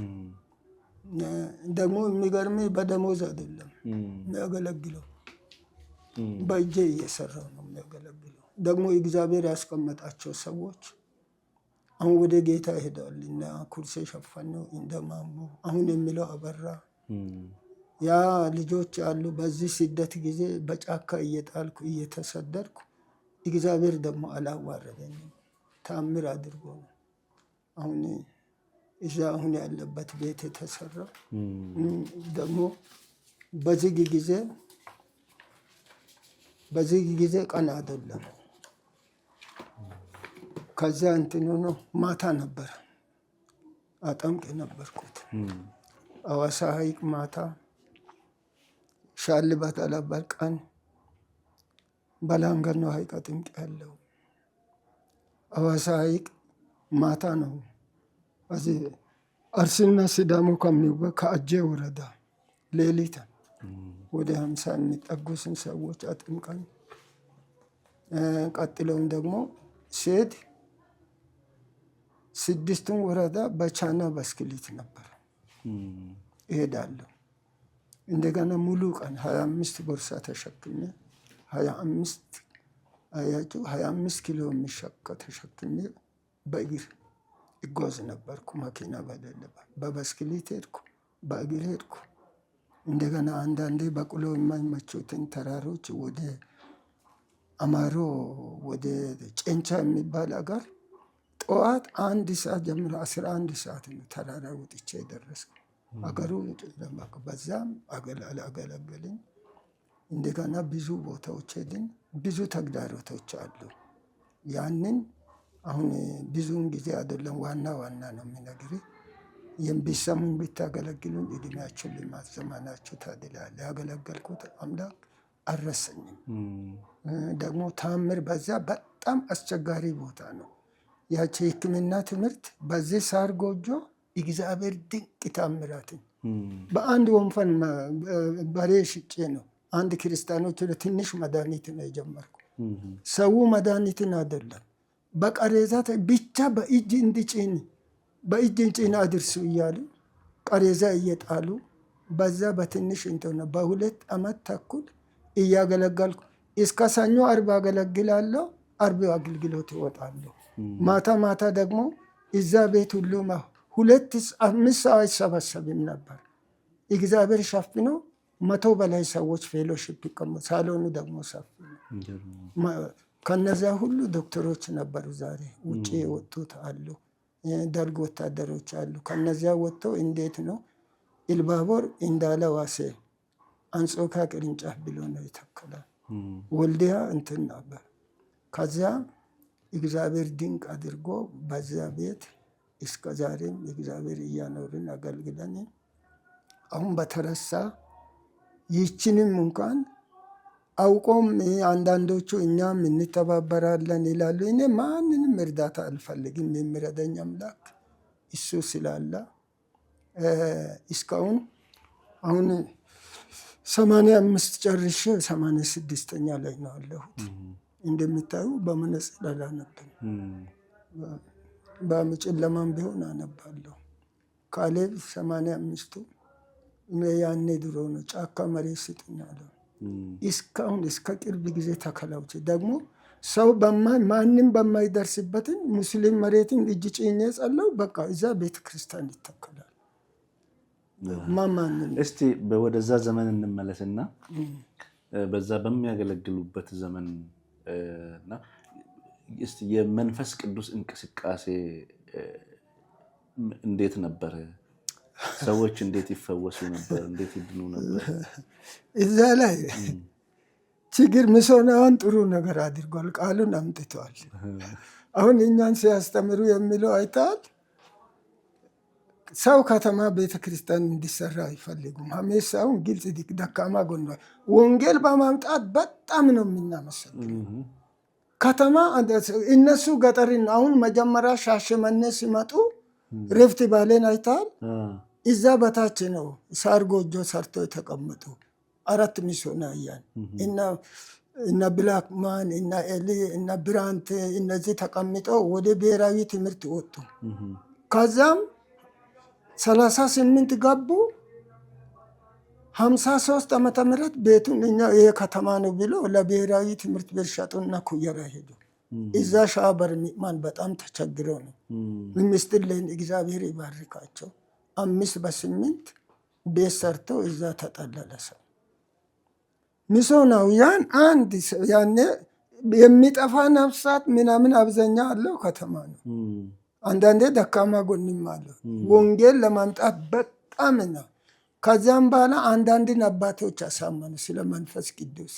ደግሞ የሚገርም በደሞዝ አይደለም የሚያገለግለው በእጄ እየሰራው ነው የሚያገለግለው። ደግሞ እግዚአብሔር ያስቀመጣቸው ሰዎች አሁን ወደ ጌታ ይሄዳል እና ኩርሴ ሸፈነው እንደማሙ አሁን የሚለው አበራ ያ ልጆች አሉ። በዚህ ስደት ጊዜ በጫካ እየጣልኩ እየተሰደድኩ እግዚአብሔር ደግሞ አላዋረደኝም። ታምር አድርጎ ነው አሁን እዛ አሁን ያለበት ቤት የተሰራ። ደግሞ በዝግ ጊዜ ቀን አይደለም። ከዛ እንትን ሆኖ ማታ ነበር አጠምቅ ነበርኩት። አዋሳ ሐይቅ ማታ ሻል በተለበል ቀን በላንገኖ ሐይቅ አጥምቅ ያለው አዋሳ ሐይቅ ማታ ነው። እዚህ አርሲና ሲዳሞ ከአጄ ወረዳ ሌሊት ወደ 50 የሚጠጉትን ሰዎች አጥምቀን ቀጥለውም ደግሞ ሴት 6ቱን ወረዳ በቻና በስክሊት ነበር እሄዳለሁ። እንደገና ሙሉ ቀን 25 ቦርሳ ተሸክሜ 25 ኪሎ የሚሸከ ተሸክሜ በእግር እጓዝ ነበርኩ። መኪና በሌለበት በበስክሊት ሄድኩ፣ በእግር ሄድኩ። እንደገና አንዳንዴ በቅሎ የማይመቹትን ተራሮች ወደ አማሮ ወደ ጨንቻ የሚባል አገር ጠዋት 1 ሰዓት ጀምሮ 11 ሰዓት ነው ተራራ ወጥቼ የደረስኩ። አገሩ በዛም አገለገለኝ። እንደገና ብዙ ቦታዎች ሄድን። ብዙ ተግዳሮቶች አሉ። ያንን አሁን ብዙውን ጊዜ አይደለም ዋና ነው የሚነግርህ። ቢሰሙኝ ብታገለግሉኝ እድሜያችሁ ልማት ዘመናችሁ ታድላለ። ያገለገልኩት አምላክ አልረሳኝም። ደግሞ ታምር በዛ በጣም አስቸጋሪ ቦታ ነው። ያቺ ሕክምና ትምህርት በዚህ ሳር ጎጆ እግዚአብሔር ድንቅ ታምራትን በአንድ ወንፈን በሬ ሽጬ ነው አንድ ክርስቲያኖች ትንሽ መድኃኒት ነው የጀመርኩ። ሰው መድኃኒትን አይደለም በቃሬዛ ብቻ በእጅ እንዲጭን በእጅ እንጭን አድርሱ እያሉ ቃሬዛ እየጣሉ በዛ በትንሽ እንተና በ2 ዓመት ተኩል እያገለገልኩ እስከ ሰኞ አርብ አገለግላለሁ። አርብ አገልግሎት ይወጣለሁ። ማታ ማታ ደግሞ እዛ ቤት ሁሉ 2-5 ሰው አይሰበሰብም ነበር። እግዚአብሔር ሸፍኖ 100 በላይ ሰዎች ፌሎሺፕ ይቀመጡ። ሳሎኑ ደግሞ ሰፊ ነው። ከነዚያ ሁሉ ዶክተሮች ነበሩ። ዛሬ ውጭ የወጡት አሉ፣ ደርግ ወታደሮች አሉ። ከነዚያ ወጥተው እንዴት ነው ኢልባቦር እንዳለ ዋሴ አንጾካ ቅርንጫፍ ብሎ ነው የተከለው። ወልዲያ እንትን ነበር። ከዚያ እግዚአብሔር ድንቅ አድርጎ በዚያ ቤት እስከ ዛሬም እግዚአብሔር እያኖርን አገልግለን አሁን በተረሳ ይህችንም እንኳን አውቆም አንዳንዶቹ እኛም እንተባበራለን ይላሉ። እኔ ማንንም እርዳታ አልፈልግም። የሚረዳኝ አምላክ እሱ ስላለ እስካሁን አሁን 85 ጨርሼ 86ኛ ላይ ነው ያለሁት። እንደምታዩ በመነጽር አላነብም። በጨለማም ቢሆን አነባለሁ። ካሌብ 85ቱ ያኔ ድሮ ነው ጫካ መሬት ስጥኝ አለው። እስካሁን እስከ ቅርብ ጊዜ ተከላውች ደግሞ ሰው ማንም በማይደርስበትን ሙስሊም መሬትን እጅ ጭኜ ጸለው በቃ እዛ ቤተክርስቲያን ይተከላል። ማማንን እስቲ ወደዛ ዘመን እንመለስና በዛ በሚያገለግሉበት ዘመን እና እስቲ የመንፈስ ቅዱስ እንቅስቃሴ እንዴት ነበር? ሰዎች እንዴት ይፈወሱ ነበር? እንዴት ይድኑ ነበር? እዛ ላይ ችግር ምሶናውን ጥሩ ነገር አድርጓል። ቃሉን አምጥተዋል። አሁን እኛን ሲያስተምሩ የሚለው አይታል። ሰው ከተማ ቤተክርስቲያን እንዲሰራ አይፈልጉም። ሀሜሳውን ግልጽ ደካማ ጎኗል። ወንጌል በማምጣት በጣም ነው የምናመሰግነው። ከተማ እነሱ ገጠርን አሁን መጀመሪያ ሻሸመኔ ሲመጡ ሪፍት ቫሌን አይታል። እዛ በታች ነው ሳር ጎጆ ሰርቶ የተቀመጡ 4 ሚስዮናውያን እና ብላክማን እና ኤሊ እና ብራንት እነዚህ ተቀምጠው ወደ ብሔራዊ ትምህርት ወጡ። ከዛም 38 ገቡ። 53 ዓመተ ምህረት ቤቱን እኛ ይሄ ከተማ ነው ብሎ ለብሔራዊ ትምህርት ቤት ሸጡና ኩየራ ሄዱ። እዛ ሻበር ሚማን በጣም ተቸግረው ነው። ሚስትልን እግዚአብሔር ይባርካቸው 5 በ8 ቤት ሰርተው እዛ ተጠለለ ሰው። ሚስዮናውያን አንድ ያኔ የሚጠፋ ነፍሳት ምናምን አብዛኛ አለው ከተማ ነው። አንዳንዴ ደካማ ጎንም አለው። ወንጌል ለማምጣት በጣም ነው። ከዚያም በኋላ አንዳንድን አባቶች አሳመኑ ስለ መንፈስ ቅዱስ።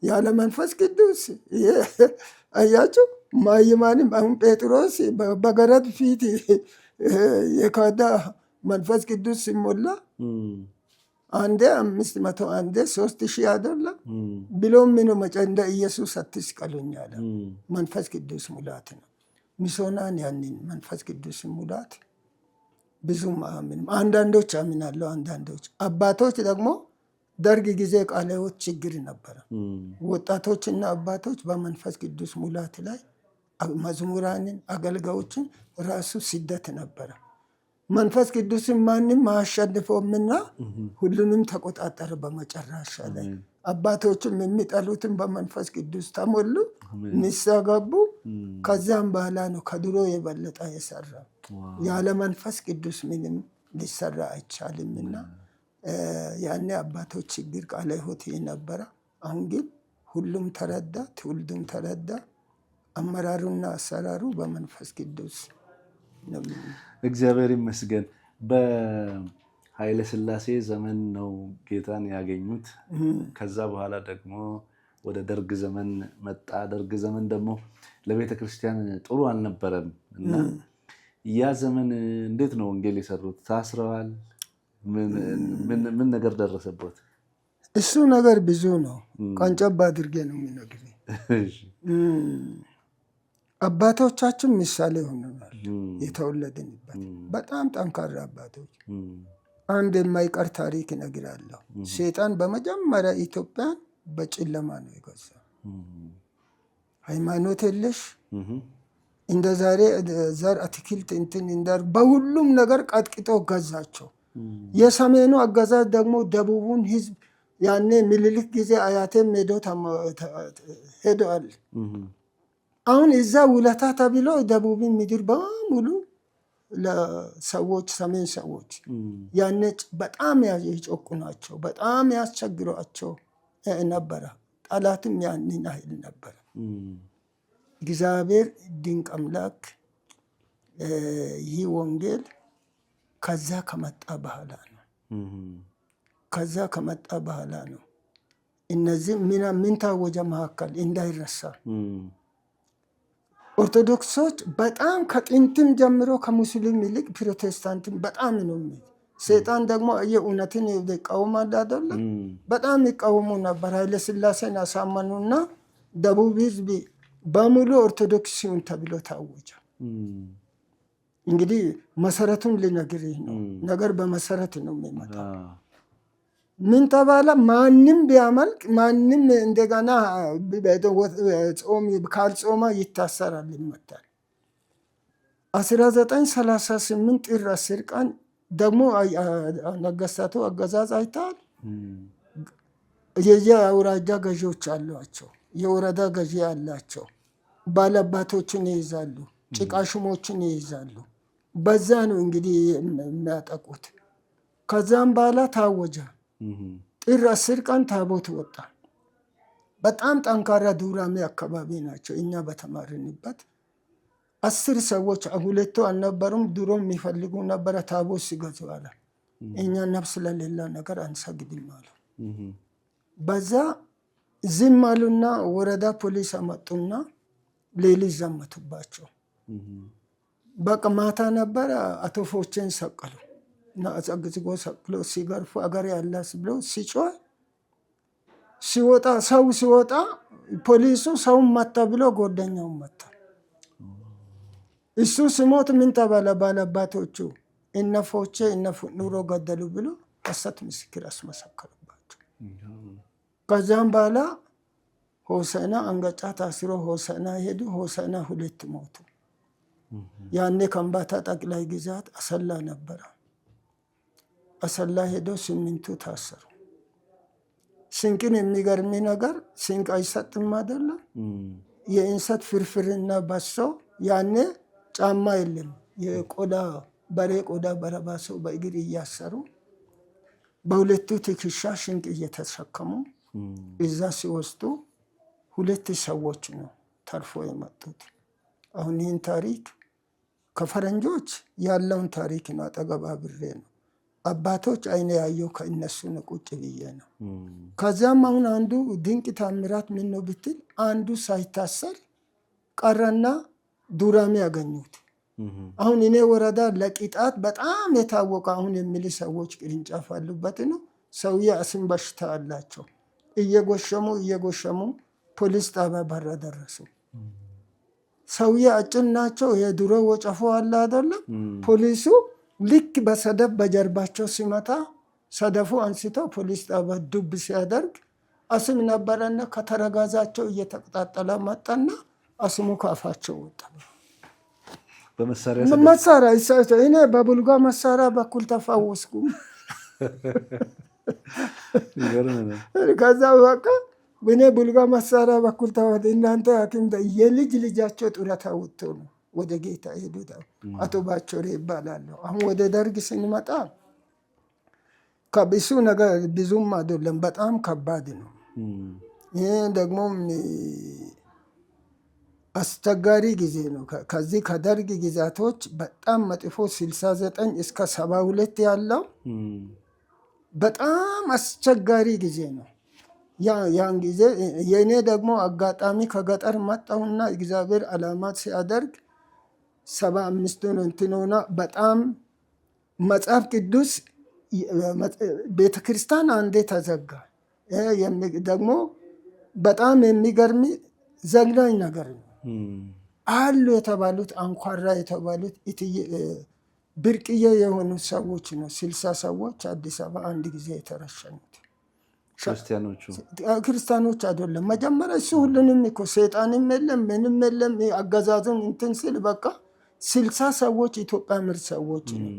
ያለ መንፈስ ቅዱስ አያችሁ ማይማንም አሁን ጴጥሮስ በገረድ ፊት የካዳ መንፈስ ቅዱስ ሲሞላ አንዴ 500 አንዴ 3000 አይደለ ብሎ ምን መጨ እንደ ኢየሱስ አትስቀሉኝ አለ። መንፈስ ቅዱስ ሙላት ነው። ሚስዮናን ያንን መንፈስ ቅዱስ ሙላት ብዙም አያምንም። አንዳንዶች አምናሉ። አንዳንዶች አባቶች ደግሞ ደርግ ጊዜ ቃለ ሕይወት ችግር ነበረ። ወጣቶችና አባቶች በመንፈስ ቅዱስ ሙላት ላይ መዝሙራንን አገልጋዮችን ራሱ ስደት ነበረ። መንፈስ ቅዱስን ማንም አያሸንፈውምና ሁሉንም ተቆጣጠረ። በመጨረሻ ላይ አባቶችም የሚጠሉትን በመንፈስ ቅዱስ ተሞሉ፣ ንስሐ ገቡ። ከዛም በኋላ ነው ከድሮ የበለጠ የሰራ። ያለ መንፈስ ቅዱስ ምንም ሊሰራ አይቻልምና ያኔ አባቶች ችግር ቃለ ሕይወት ነበረ። አሁን ግን ሁሉም ተረዳ፣ ትውልዱም ተረዳ። አመራሩና አሰራሩ በመንፈስ ቅዱስ ነው። እግዚአብሔር ይመስገን። በኃይለ ሥላሴ ዘመን ነው ጌታን ያገኙት። ከዛ በኋላ ደግሞ ወደ ደርግ ዘመን መጣ። ደርግ ዘመን ደግሞ ለቤተ ክርስቲያን ጥሩ አልነበረም እና ያ ዘመን እንዴት ነው ወንጌል የሰሩት? ታስረዋል? ምን ነገር ደረሰበት? እሱ ነገር ብዙ ነው። ቀንጨባ አድርጌ ነው የሚነግርህ። አባቶቻችን ምሳሌ ሆነናል። የተወለድንበት በጣም ጠንካራ አባቶች። አንድ የማይቀር ታሪክ እነግራለሁ። ሰይጣን በመጀመሪያ ኢትዮጵያን በጨለማ ነው የገዛው። ሃይማኖት የለሽ እንደ ዛሬ ዘር አትክልት እንትን እንዳር በሁሉም ነገር ቀጥቅጦ ገዛቸው። የሰሜኑ አገዛዝ ደግሞ ደቡቡን ህዝብ ያኔ ምኒልክ ጊዜ አያቴም ሄደዋል። አሁን እዛ ውለታ ተብሎ ደቡብን ምድር በሙሉ ለሰዎች ሰሜን ሰዎች ያኔ በጣም ይጨቁናቸው፣ በጣም ያስቸግሯቸው ነበረ። ጠላትም ያንን ኃይል ነበረ። እግዚአብሔር ድንቅ አምላክ ይህ ወንጌል ከዛ ከመጣ በኋላ ነው። ከዛ ከመጣ በኋላ ነው እነዚህ ምን ታወጀ መካከል እንዳይረሳ። ኦርቶዶክሶች በጣም ከጥንትም ጀምሮ ከሙስሊም ይልቅ ፕሮቴስታንትን በጣም ነው። ሰይጣን ደግሞ የእውነትን ይቃወማል አይደለ? በጣም ይቃወሙ ነበር። ኃይለ ሥላሴን አሳመኑና ደቡብ ህዝብ በሙሉ ኦርቶዶክስ ሲሆን ተብሎ ታወጀ። እንግዲህ መሰረቱን ልነግርህ ነው። ነገር በመሰረት ነው የሚመጣው። ምን ተባለ? ማንም ቢያመልክ ማንም እንደገና ካልጾማ ይታሰራል፣ ይመታል። 1938 ጥር 10 ቀን ደግሞ ነገስታቱ አገዛዝ አይተሃል። የየአውራጃ ገዢዎች አሏቸው፣ የወረዳ ገዢ አላቸው። ባለአባቶችን ይይዛሉ፣ ጭቃሽሞችን ይይዛሉ። በዛ ነው እንግዲህ የሚያጠቁት። ከዛም በኋላ ታወጀ። ጥር 10 ቀን ታቦት ወጣ። በጣም ጠንካራ ዱራሜ አካባቢ ናቸው። እኛ በተማርንበት 10 ሰዎች 2 አልነበሩም። ድሮ የሚፈልጉ ነበረ ታቦት ሲገዙ አለ። እኛ ነፍስ ለሌላ ነገር አንሰግድም አሉ። በዛ ዝም አሉና ወረዳ ፖሊስ አመጡና ሌሊት ዘመቱባቸው። በቃ ማታ ነበረ። አቶ ፎቼን ሰቀሉ እና አጸግዝጎ ሰቅሎ ሲገርፉ አገር ያላስ ብሎ ሲጮህ ሲወጣ ሰው ሲወጣ ፖሊሱ ሰውን መታ ብሎ ጓደኛውን መታ። እሱ ሲሞት ምን ተባለ? ባለአባቶቹ እነ ፎቼ እነ ኑሮ ገደሉ ብሎ ሐሰት ምስክር አስመሰከሩባቸው። ከዛም በኋላ ሆሳዕና አንገጫ ታስሮ ሆሳዕና ሄዱ። ሆሳዕና 2 ሞቱ። ያኔ ከምባታ ጠቅላይ ግዛት አሰላ ነበረ። አሰላ ሄዶ 8ቱ ታሰሩ። ስንቅን የሚገርሚ ነገር ስንቅ አይሰጥም አይደለም። የእንሰት ፍርፍርና በሶ ያኔ ጫማ የለም። የቆዳ በሬ ቆዳ በረባሶ በእግር እያሰሩ በሁለቱ ትከሻ ሽንቅ እየተሸከሙ እዛ ሲወስዱ 2 ሰዎች ነው ተርፎ የመጡት። አሁን ይህን ታሪክ ከፈረንጆች ያለውን ታሪክ ነው አጠገብ አብሬ ነው። አባቶች አይነ ያየው ከእነሱ ነው ቁጭ ብዬ ነው። ከዛም አሁን አንዱ ድንቅ ታምራት ምን ነው ብትል አንዱ ሳይታሰር ቀረና ዱራሜ ያገኙት። አሁን እኔ ወረዳ ለቂጣት በጣም የታወቀ አሁን የሚል ሰዎች ቅርንጫፍ አሉበት ነው። ሰውዬ አስም በሽታ አላቸው። እየጎሸሙ ፖሊስ ጣቢያ በር ደረሱ። ሰውዬ አጭር ናቸው። የድሮ ወጨፎ አለ አይደለም። ፖሊሱ ልክ በሰደፍ በጀርባቸው ሲመታ ሰደፉ አንስተው ፖሊስ ጣቢያ ዱብ ሲያደርግ አስም ነበረና ከተረጋዛቸው እየተቀጣጠለ መጣና አስሙ ካፋቸው ወጣ። መሳሪያ እኔ በቡልጋ መሳሪያ በኩል ተፋወስኩ። ከዛ በቃ እኔ ቡልጋ መሳሪያ በኩል ተወደ። እናንተ ሐኪም የልጅ ልጃቸው ጡረታ ወጥቶ ነው ወደ ጌታ ሄዱት። አቶ ባቾሬ ይባላሉ። አሁን ወደ ደርግ ስንመጣ ከብሱ ነገር ብዙም አይደለም፣ በጣም ከባድ ነው። ይሄ ደግሞ አስቸጋሪ ጊዜ ነው። ከዚህ ከደርግ ጊዜያቶች በጣም መጥፎ 69 እስከ 72 ያለው በጣም አስቸጋሪ ጊዜ ነው። ያን ጊዜ የእኔ ደግሞ አጋጣሚ ከገጠር መጣሁና እግዚአብሔር አላማት ሲያደርግ 75 እንትን ሆና በጣም መጽሐፍ ቅዱስ ቤተክርስቲያን አንዴ ተዘጋ። ደግሞ በጣም የሚገርም ዘግናኝ ነገር ነው። አሉ የተባሉት አንኳራ የተባሉት ብርቅዬ የሆኑ ሰዎች ነው። 60 ሰዎች አዲስ አበባ አንድ ጊዜ የተረሸኑት። ክርስቲያኖች አይደለም። መጀመሪያ እሱ ሁሉንም እኮ ሰይጣንም የለም ምንም የለም አገዛዙን እንትን ሲል በቃ 60 ሰዎች ኢትዮጵያ ምርጥ ሰዎች ነው።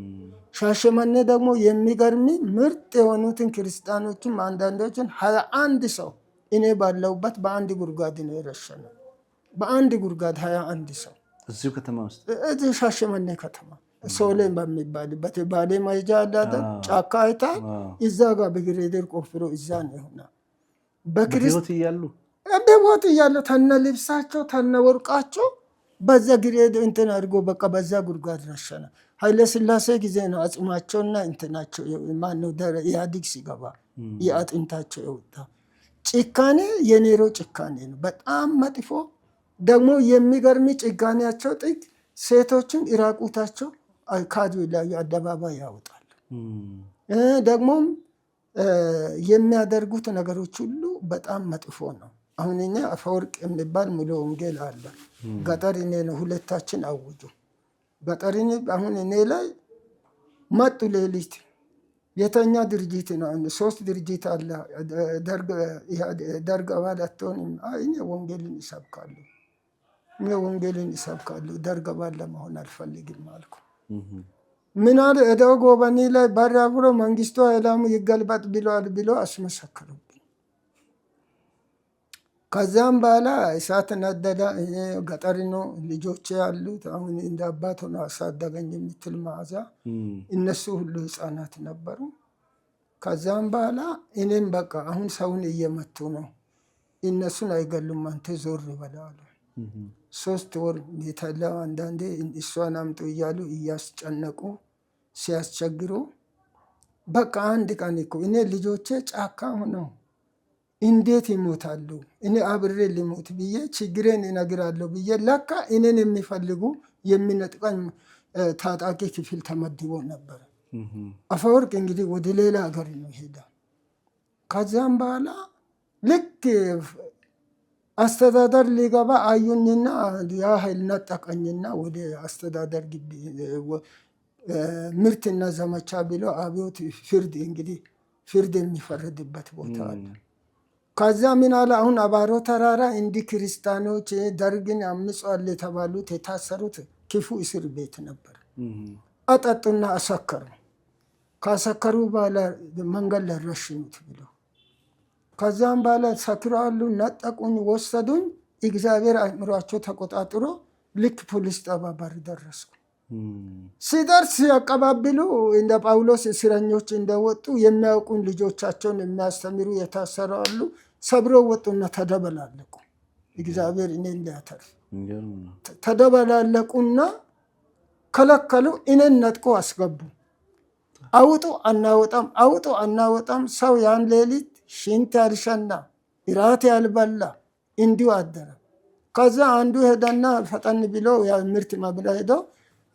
ሻሸመኔ ደግሞ የሚገርም ምርጥ የሆኑትን ክርስቲያኖችም አንዳንዶችን 21 ሰው እኔ ባለውበት በአንድ ጉድጓድ ነው የረሸነው። በአንድ ጉድጓድ 21 ሰው እዚሁ ከተማ ውስጥ እዚህ ሻሸመኔ ከተማ ሶሌም በሚባልበት ባሌ ማይጃ አዳተ ጫካ አይታ እዛ ጋር በግሬደር ቆፍሮ እዛ ነው ይሆና በህይወት እያሉ ተነ ልብሳቸው ተነ ወርቃቸው በዛ ግሬድ እንትን አድርጎ በቃ በዛ ጉድጓድ ረሸነ። ኃይለ ሥላሴ ጊዜ ነው አጽማቸውና እንትናቸው ማነው ኢህአዴግ ሲገባ የአጥንታቸው የወጣ ጭካኔ የኔሮ ጭካኔ ነው። በጣም መጥፎ ደግሞ የሚገርም ጭካኔያቸው ጥግ ሴቶችን ኢራቁታቸው ካዱ ላይ አደባባይ ያወጣሉ። ደግሞም የሚያደርጉት ነገሮች ሁሉ በጣም መጥፎ ነው። አሁን እኛ አፈወርቅ የሚባል ሙሉ ወንጌል አለ ገጠር እኔ ነው ሁለታችን አውጁ ገጠር አሁን እኔ ላይ መጡ ሌሊት የተኛ ድርጅት ነው 3 ድርጅት አለ ደርግ አባል አትሆንም እኔ ወንጌልን ይሰብካሉ ደርግ አባል ለመሆን አልፈልግም አልኩ። ምን አለ እዳው ጎበኒ ላይ ባራብሮ መንግስቱ ኃይላሙ ይገልበጥ ብሎ አስመሰከሩብኝ። ከዛም በኋላ እሳት ነደዳ። ገጠር ነው ልጆች ያሉት አሁን እንደ አባት ሆኖ አሳደገኝ የምትል መዓዛ እነሱ ሁሉ ህፃናት ነበሩ። ከዛም በኋላ እኔም በቃ አሁን ሰውን እየመቱ ነው እነሱን አይገሉም አንተ ዞር በላሉ። 3 ወር የተለው አንዳንዴ እሷን አምጡ እያሉ እያስጨነቁ ሲያስቸግሩ በቃ አንድ ቀን እኮ እኔ ልጆቼ ጫካ ሆነው እንዴት ይሞታሉ እኔ አብሬ ሊሞት ብዬ ችግሬን እነግራለሁ ብዬ ለካ እኔን የሚፈልጉ የሚነጥቀኝ ታጣቂ ክፍል ተመድቦ ነበር። አፈወርቅ እንግዲህ ወደ ሌላ ሀገር ነው ሄዳ። ከዛም በኋላ ልክ አስተዳደር ሊገባ አዩኝና ያ ኃይል ነጠቀኝና ወደ አስተዳደር ግቢ ምርትና ዘመቻ ብሎ አብዮት ፍርድ እንግዲህ ፍርድ የሚፈረድበት ቦታ አለ። ከዛ ምን አለ አሁን አባሮ ተራራ እንዲህ ክርስቲያኖች ደርግን አምጿል የተባሉት የታሰሩት ክፉ እስር ቤት ነበር። አጠጡና አሰከሩ። ካሰከሩ በኋላ መንገድ ላይ ረሽኑት ብሎ ከዛም በኋላ ሰክረዋሉ ነጠቁኝ ወሰዱኝ። እግዚአብሔር አእምሯቸው ተቆጣጥሮ ልክ ፖሊስ ጣቢያ በር ደረስኩ። ሲደርስ ያቀባብሉ እንደ ጳውሎስ እስረኞች እንደወጡ የሚያውቁን ልጆቻቸውን የሚያስተምሩ የታሰሩ አሉ። ሰብሮ ወጡና ተደበላለቁ። እግዚአብሔር እኔን ሊያተርፍ ተደበላለቁና ከለከሉ። እኔን ነጥቆ አስገቡ። አውጡ አናወጣም አውጡ አናወጣም። ሰው ያን ሌሊት ሽንት ያልሸና እራት ያልበላ እንዲሁ አደረ። ከዛ አንዱ ሄደና ፈጠን ብሎ ምርት መብላ ሄዶ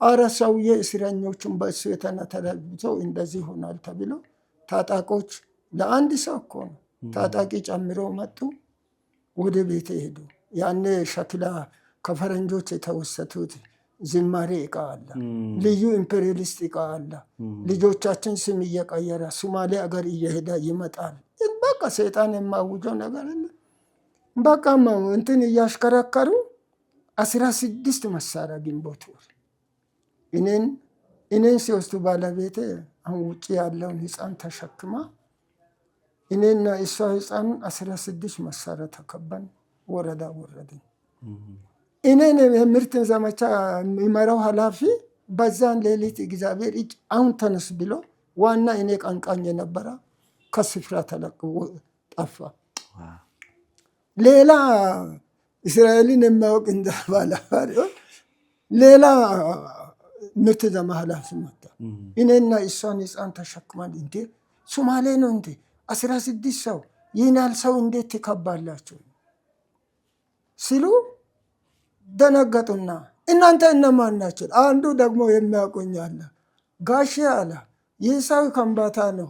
አረ ሰውዬ እስረኞቹን በእሱ የተነተለብሰው እንደዚህ ሆናል ተብሎ ታጣቆች ለአንድ ሰው እኮ ነው ታጣቂ ጨምሮ መጡ። ወደ ቤት ሄዱ። ያኔ ሸክላ ከፈረንጆች የተወሰቱት ዝማሬ እቃ አለ፣ ልዩ ኢምፔሪያሊስት እቃ አለ። ልጆቻችን ስም እየቀየረ ሶማሌ አገር እየሄደ ይመጣል። በቃ ሰይጣን የማውጀው ነገር አለ። በቃ እንትን እያሽከረከሩ 16 መሳሪያ ግንቦት ወር እኔን ሲወስዱ ባለቤቴ አሁን ውጭ ያለውን ህፃን ተሸክማ እኔና እሷ ህፃኑን 16 መሳሪያ ተከበን ወረዳ ወረድን። እኔን የምርትን ዘመቻ የሚመራው ኃላፊ በዛን ሌሊት እግዚአብሔር እጅ አሁን ተነስ ብሎ ዋና እኔ ቀንቃኝ የነበረ ከስፍራ ተለቅቆ ጠፋ። ሌላ እስራኤልን የሚያውቅ እንደባለ ሌላ ምርት ዘመ ኃላፊ መጣ። እኔና እሷን ህፃን ተሸክማል። እንዴ ሶማሌ ነው እንዴ 16 ሰው ይህን ያህል ሰው እንዴት ትከባላችሁ ሲሉ ደነገጡና እናንተ እነማን ናቸው? አንዱ ደግሞ የሚያውቁኝ አለ። ጋሼ አለ ይህ ሰው ከምባታ ነው።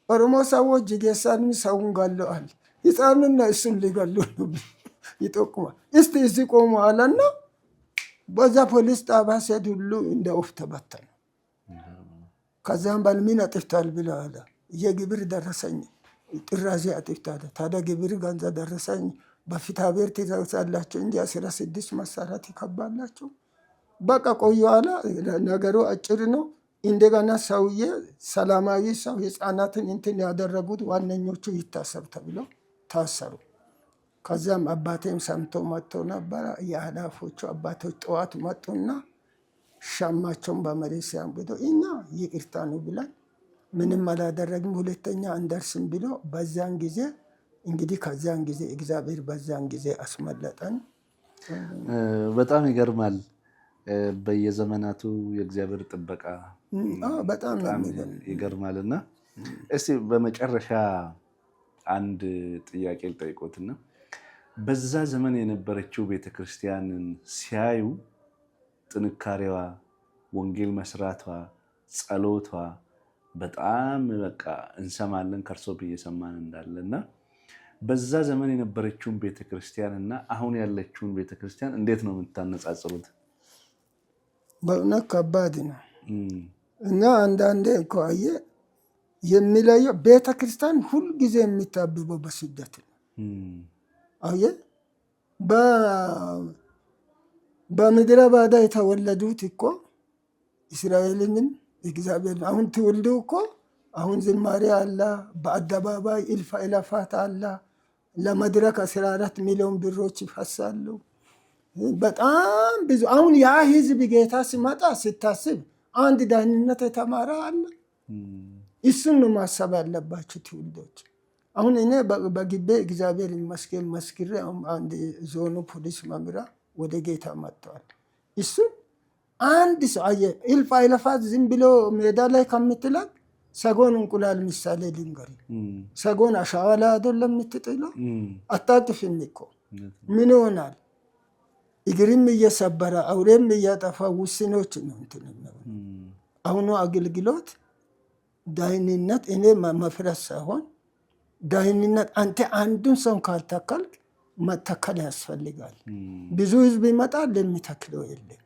ኦሮሞ ሰዎች ጅጌሳንም ሰውን ገለዋል። ህፃኑና እሱን ሊገሉ ይጠቁማል። እስቲ እዚህ ቆሙ አለና በዛ ፖሊስ ጣቢያ ሲሄድ ሁሉ እንደ ወፍ ተበተኑ። ከዛም ባል ምን አጥፍቷል ብሎ አለ የግብር ደረሰኝ ጥራዜ አጥፍታለ ታዲያ ግብር ገንዘብ ደረሰኝ በፍትሐብሔር ትይዛላችሁ እንጂ 16 መሰረት ይከባላችሁ። በቃ ቆዩ አለ። ነገሩ አጭር ነው። እንደገና ሰውዬ ሰላማዊ ሰው ህፃናትን እንትን ያደረጉት ዋነኞቹ ይታሰሩ ተብሎ ታሰሩ። ከዚያም አባቴም ሰምቶ መጥቶ ነበረ። የኃላፊዎቹ አባቶች ጠዋት መጡና ሻማቸውን በመሬት ሲያንብዶ እኛ ይቅርታ ነው ብለን ምንም አላደረግም፣ ሁለተኛ አንደርስም ብሎ በዛን ጊዜ እንግዲህ ከዚያን ጊዜ እግዚአብሔር በዛን ጊዜ አስመለጠን። በጣም ይገርማል። በየዘመናቱ የእግዚአብሔር ጥበቃ በጣም ይገርማልና እስቲ በመጨረሻ አንድ ጥያቄ ልጠይቆትና በዛ ዘመን የነበረችው ቤተክርስቲያንን ሲያዩ ጥንካሬዋ፣ ወንጌል መስራቷ፣ ጸሎቷ በጣም በቃ እንሰማለን ከርሶ እየሰማን እንዳለና በዛ ዘመን የነበረችውን ቤተክርስቲያንና አሁን ያለችውን ቤተክርስቲያን እንዴት ነው የምታነጻጽሩት? በእውነት ከባድ ነው እና አንዳንዴ እኮ አየህ የሚለየው ቤተክርስቲያን ሁልጊዜ የሚታብበው በስደት ነው። አየህ በምድረ ባዳ የተወለዱት እኮ እስራኤልንም እግዚአብሔር አሁን ትውልዱ እኮ አሁን ዝማሬ አለ፣ በአደባባይ እልፍ አእላፋት አለ፣ ለመድረክ 14 ሚሊዮን ብሮች ይፈሳሉ። በጣም ብዙ አሁን ያ ህዝብ ጌታ ሲመጣ ስታስብ አንድ ዳህንነት የተማረ አለ። እሱን ነው ማሰብ ያለባቸው ትውልዶች። አሁን እኔ በግቤ እግዚአብሔር ይመስገን መስክሬ አንድ ዞኑ ፖሊስ መምሪያ ወደ ጌታ መጥተዋል። እሱ አንድ ሰው አየህ እልፍ አእላፋት ዝም ብሎ ሜዳ ላይ ከምትላክ ሰጎን እንቁላል ምሳሌ ልንገር። ሰጎን አሸዋ ላይ አይደለም የምትጥለው፣ አታቅፍም እኮ ምን ይሆናል? እግርም እየሰበረ አውሬም እያጠፋ ውስኖች ነው እንትን ነው። አሁኑ አገልግሎት ዳህንነት እኔ መፍረስ ሳይሆን ዳህንነት አንተ አንዱን ሰው ካልተከልክ መተከል ያስፈልጋል። ብዙ ህዝብ ይመጣል የሚተክለው የለም፣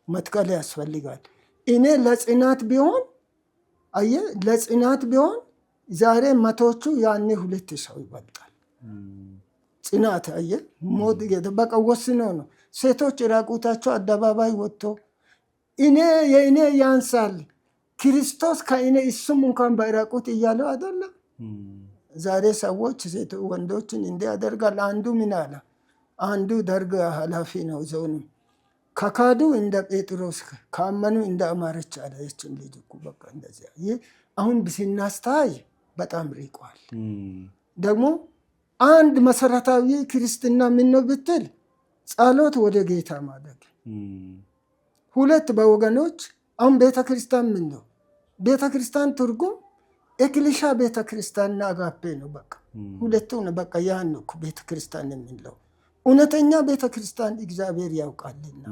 መትከል ያስፈልጋል። እኔ ለጽናት ቢሆን አየህ ለጽናት ቢሆን ዛሬ መቶቹ ያኔ 2 ሰው ይበልጣል። ጽናት አየህ ሞት በቃ ወስኖ ነው። ሴቶች ራቁታቸው አደባባይ ወጥቶ የእኔ ያንሳል ክርስቶስ ከእኔ እሱም እንኳን ባይራቁት እያለው አይደለም። ዛሬ ሰዎች ወንዶችን እንዲህ ያደርጋል። አንዱ ምን አለ? አንዱ ደርግ ኃላፊ ነው ዞኑ። ከካዱ እንደ ጴጥሮስ ካመኑ እንደ አማረች አለችን ልጅ እኮ በቃ እንደዚያ። ይህ አሁን ስናስታይ በጣም ርቋል። ደግሞ አንድ መሰረታዊ ክርስትና ምን ነው ብትል ጸሎት ወደ ጌታ ማደግ። 2 በወገኖች አሁን ቤተክርስቲያን ምን ነው? ቤተክርስቲያን ትርጉም ኤክሊሻ ቤተክርስቲያንና አጋፔ ነው። በቃ ሁለቱ ነው። በቃ ያን ነው ቤተክርስቲያን የምንለው። እውነተኛ ቤተክርስቲያን እግዚአብሔር ያውቃልና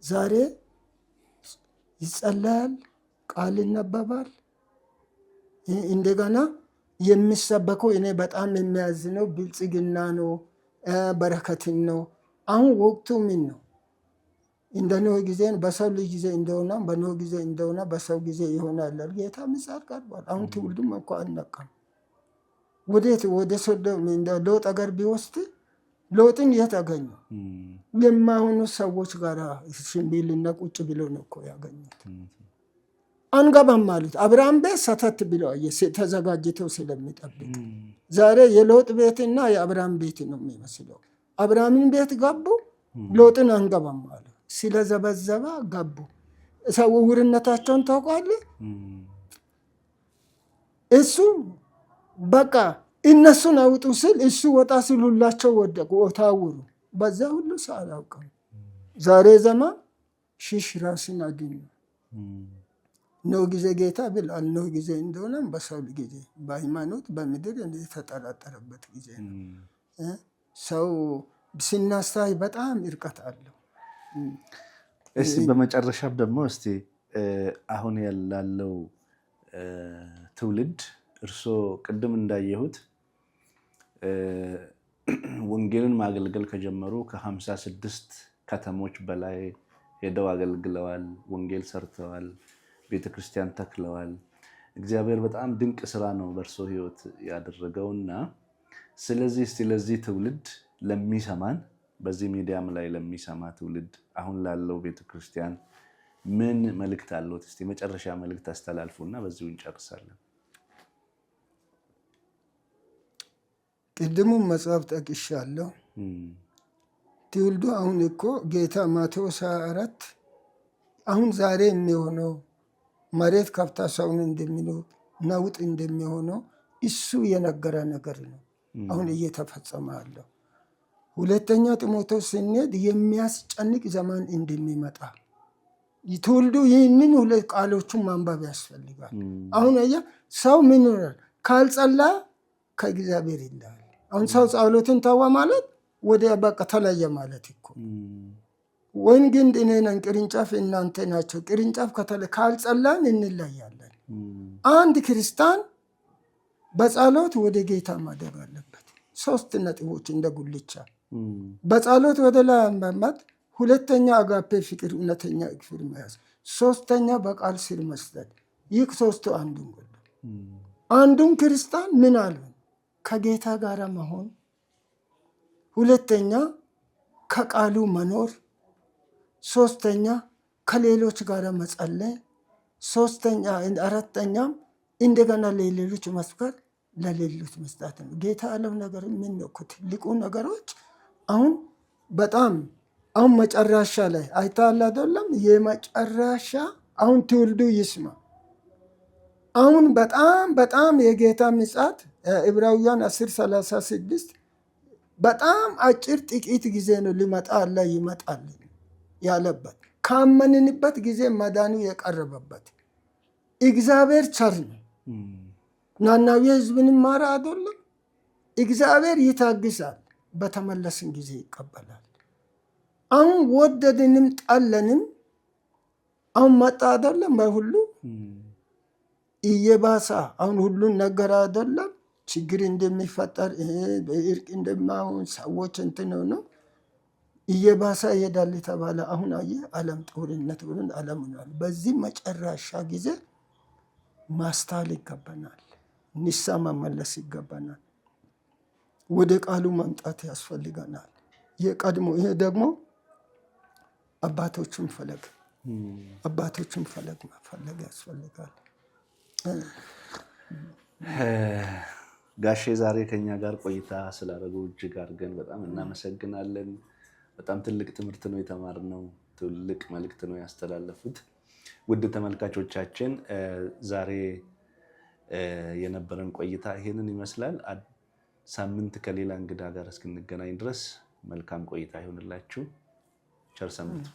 ዛሬ ይጸለያል፣ ቃል ይነበባል። እንደገና የሚሰበከው እኔ በጣም የሚያዝነው ብልጽግና ነው፣ በረከትን ነው። አሁን ወቅቱ ምን ነው? እንደ ኖህ ጊዜ በሰው ልጅ ጊዜ እንደሆነ በኖህ ጊዜ እንደሆነ በሰው ጊዜ ይሆናል። ጌታ ምሳር ቀርቧል። አሁን ትውልዱም እንኳ አልነቃም። ወዴት? ወደ ሶዶም እንደ ሎጥ አገር ቢወስድ ሎጥን የት አገኘው? የማይሆኑ ሰዎች ጋር ሽምቢልና ቁጭ ብሎ ነው እኮ ያገኙት። አንገባም ማለት አብርሃም ቤት ሰተት ብሎ ተዘጋጅተው ስለሚጠብቅ ዛሬ የሎጥ ቤትና የአብርሃም ቤት ነው የሚመስለው። አብርሃምን ቤት ገቡ፣ ሎጥን አንገባም ማለት ስለዘበዘባ ገቡ። ሰው ውርነታቸውን ታውቃለህ? እሱ በቃ እነሱን አውጡ ስል እሱ ወጣ ሲሉላቸው ወደቁ፣ ታውሩ። በዛ ሁሉ ሳላውቀው ዛሬ ዘመን ሽሽ ራስን አግኝ ነው ጊዜ ጌታ ብሏል። ነው ጊዜ እንደሆነ በሰው ጊዜ በሃይማኖት በምድር የተጠራጠረበት ጊዜ ነው። ሰው ሲናሳይ በጣም እርቀት አለው። እስቲ በመጨረሻም ደግሞ እስቲ አሁን ያላለው ትውልድ እርሶ ቅድም እንዳየሁት ወንጌልን ማገልገል ከጀመሩ ከ56 ከተሞች በላይ ሄደው አገልግለዋል፣ ወንጌል ሰርተዋል፣ ቤተክርስቲያን ተክለዋል። እግዚአብሔር በጣም ድንቅ ስራ ነው በእርሶ ህይወት ያደረገውና ስለዚህ እስቲ ለዚህ ትውልድ ለሚሰማን በዚህ ሚዲያም ላይ ለሚሰማ ትውልድ አሁን ላለው ቤተክርስቲያን ምን መልእክት አለው? እስቲ መጨረሻ መልእክት አስተላልፉና በዚሁ እንጨርሳለን። ቅድሙ መጽሐፍ ጠቅሻለሁ። ትውልዱ አሁን እኮ ጌታ ማቴዎስ 24 አሁን ዛሬ የሚሆነው መሬት ከፍታ ሰውን እንደሚኖር ነውጥ እንደሚሆነው እሱ የነገረ ነገር ነው አሁን እየተፈጸመ ያለው። ሁለተኛ ጢሞቴዎስ ስንሄድ የሚያስጨንቅ ዘመን እንደሚመጣ ትውልዱ ይህንን ሁለት ቃሎቹን ማንበብ ያስፈልጋል። አሁን ሰው ምን ይሆናል ካልጸላ ከእግዚአብሔር ይላል። አሁን ሰው ጸሎትን ተወ ማለት ወደ በቃ ተለየ ማለት እኮ። ወይን ግንድ እኔ ነኝ ቅርንጫፍ እናንተ ናቸው። ቅርንጫፍ ካልጸላን እንለያለን። አንድ ክርስቲያን በጸሎት ወደ ጌታ ማደግ አለበት። 3 ነጥቦች እንደ ጉልቻ በጸሎት ወደ ላይ ማማት፣ ሁለተኛ አጋፔ ፍቅር እውነተኛ ፍቅር መያዝ፣ ሶስተኛ በቃል ስር መስጠት። ይህ ሶስቱ አንዱን ክርስቲያን ምን አለ ከጌታ ጋር መሆን፣ ሁለተኛ ከቃሉ መኖር፣ ሶስተኛ ከሌሎች ጋር መጸለይ፣ አራተኛም እንደገና ለሌሎች መስከር፣ ለሌሎች መስጠት ነው። ጌታ ያለው ነገር ምን ነው? ትልቁ ነገሮች አሁን በጣም አሁን መጨረሻ ላይ አይታል አይደለም? የመጨረሻ አሁን ትውልዱ ይስማ። አሁን በጣም የጌታ ምጽአት ዕብራውያን 10:36 በጣም አጭር ጥቂት ጊዜ ነው ሊመጣ አለ ይመጣል ያለበት ካመንንበት ጊዜ መዳኑ የቀረበበት እግዚአብሔር ቸር ነው። ናናዊ ህዝብን ማራ አይደለም? እግዚአብሔር ይታግሳል፣ በተመለስን ጊዜ ይቀበላል። አሁን ወደድንም ጠለንም አሁን መጣ አይደለም? በሁሉ እየባሰ አሁን ሁሉን ነገር አይደለም? ችግር እንደሚፈጠር እርቅ እንደማይሆን ሰዎች እንትን ነው እየባሰ ይሄዳል የተባለ አሁን ዓለም ጦርነት ብለን ዓለም ነው። በዚህ መጨረሻ ጊዜ ማስተዋል ይገባናል። ንሳ መመለስ ይገባናል። ወደ ቃሉ መምጣት ያስፈልገናል። የቀድሞ ይሄ ደግሞ አባቶቹን ፈለግ መፈለግ ያስፈልጋል። ጋሼ ዛሬ ከኛ ጋር ቆይታ ስላደረጉ እጅግ አድርገን በጣም እናመሰግናለን። በጣም ትልቅ ትምህርት ነው የተማርነው። ትልቅ መልእክት ነው ያስተላለፉት። ውድ ተመልካቾቻችን ዛሬ የነበረን ቆይታ ይሄንን ይመስላል። ሳምንት ከሌላ እንግዳ ጋር እስክንገናኝ ድረስ መልካም ቆይታ ይሁንላችሁ። ቸር ሰንብቱ።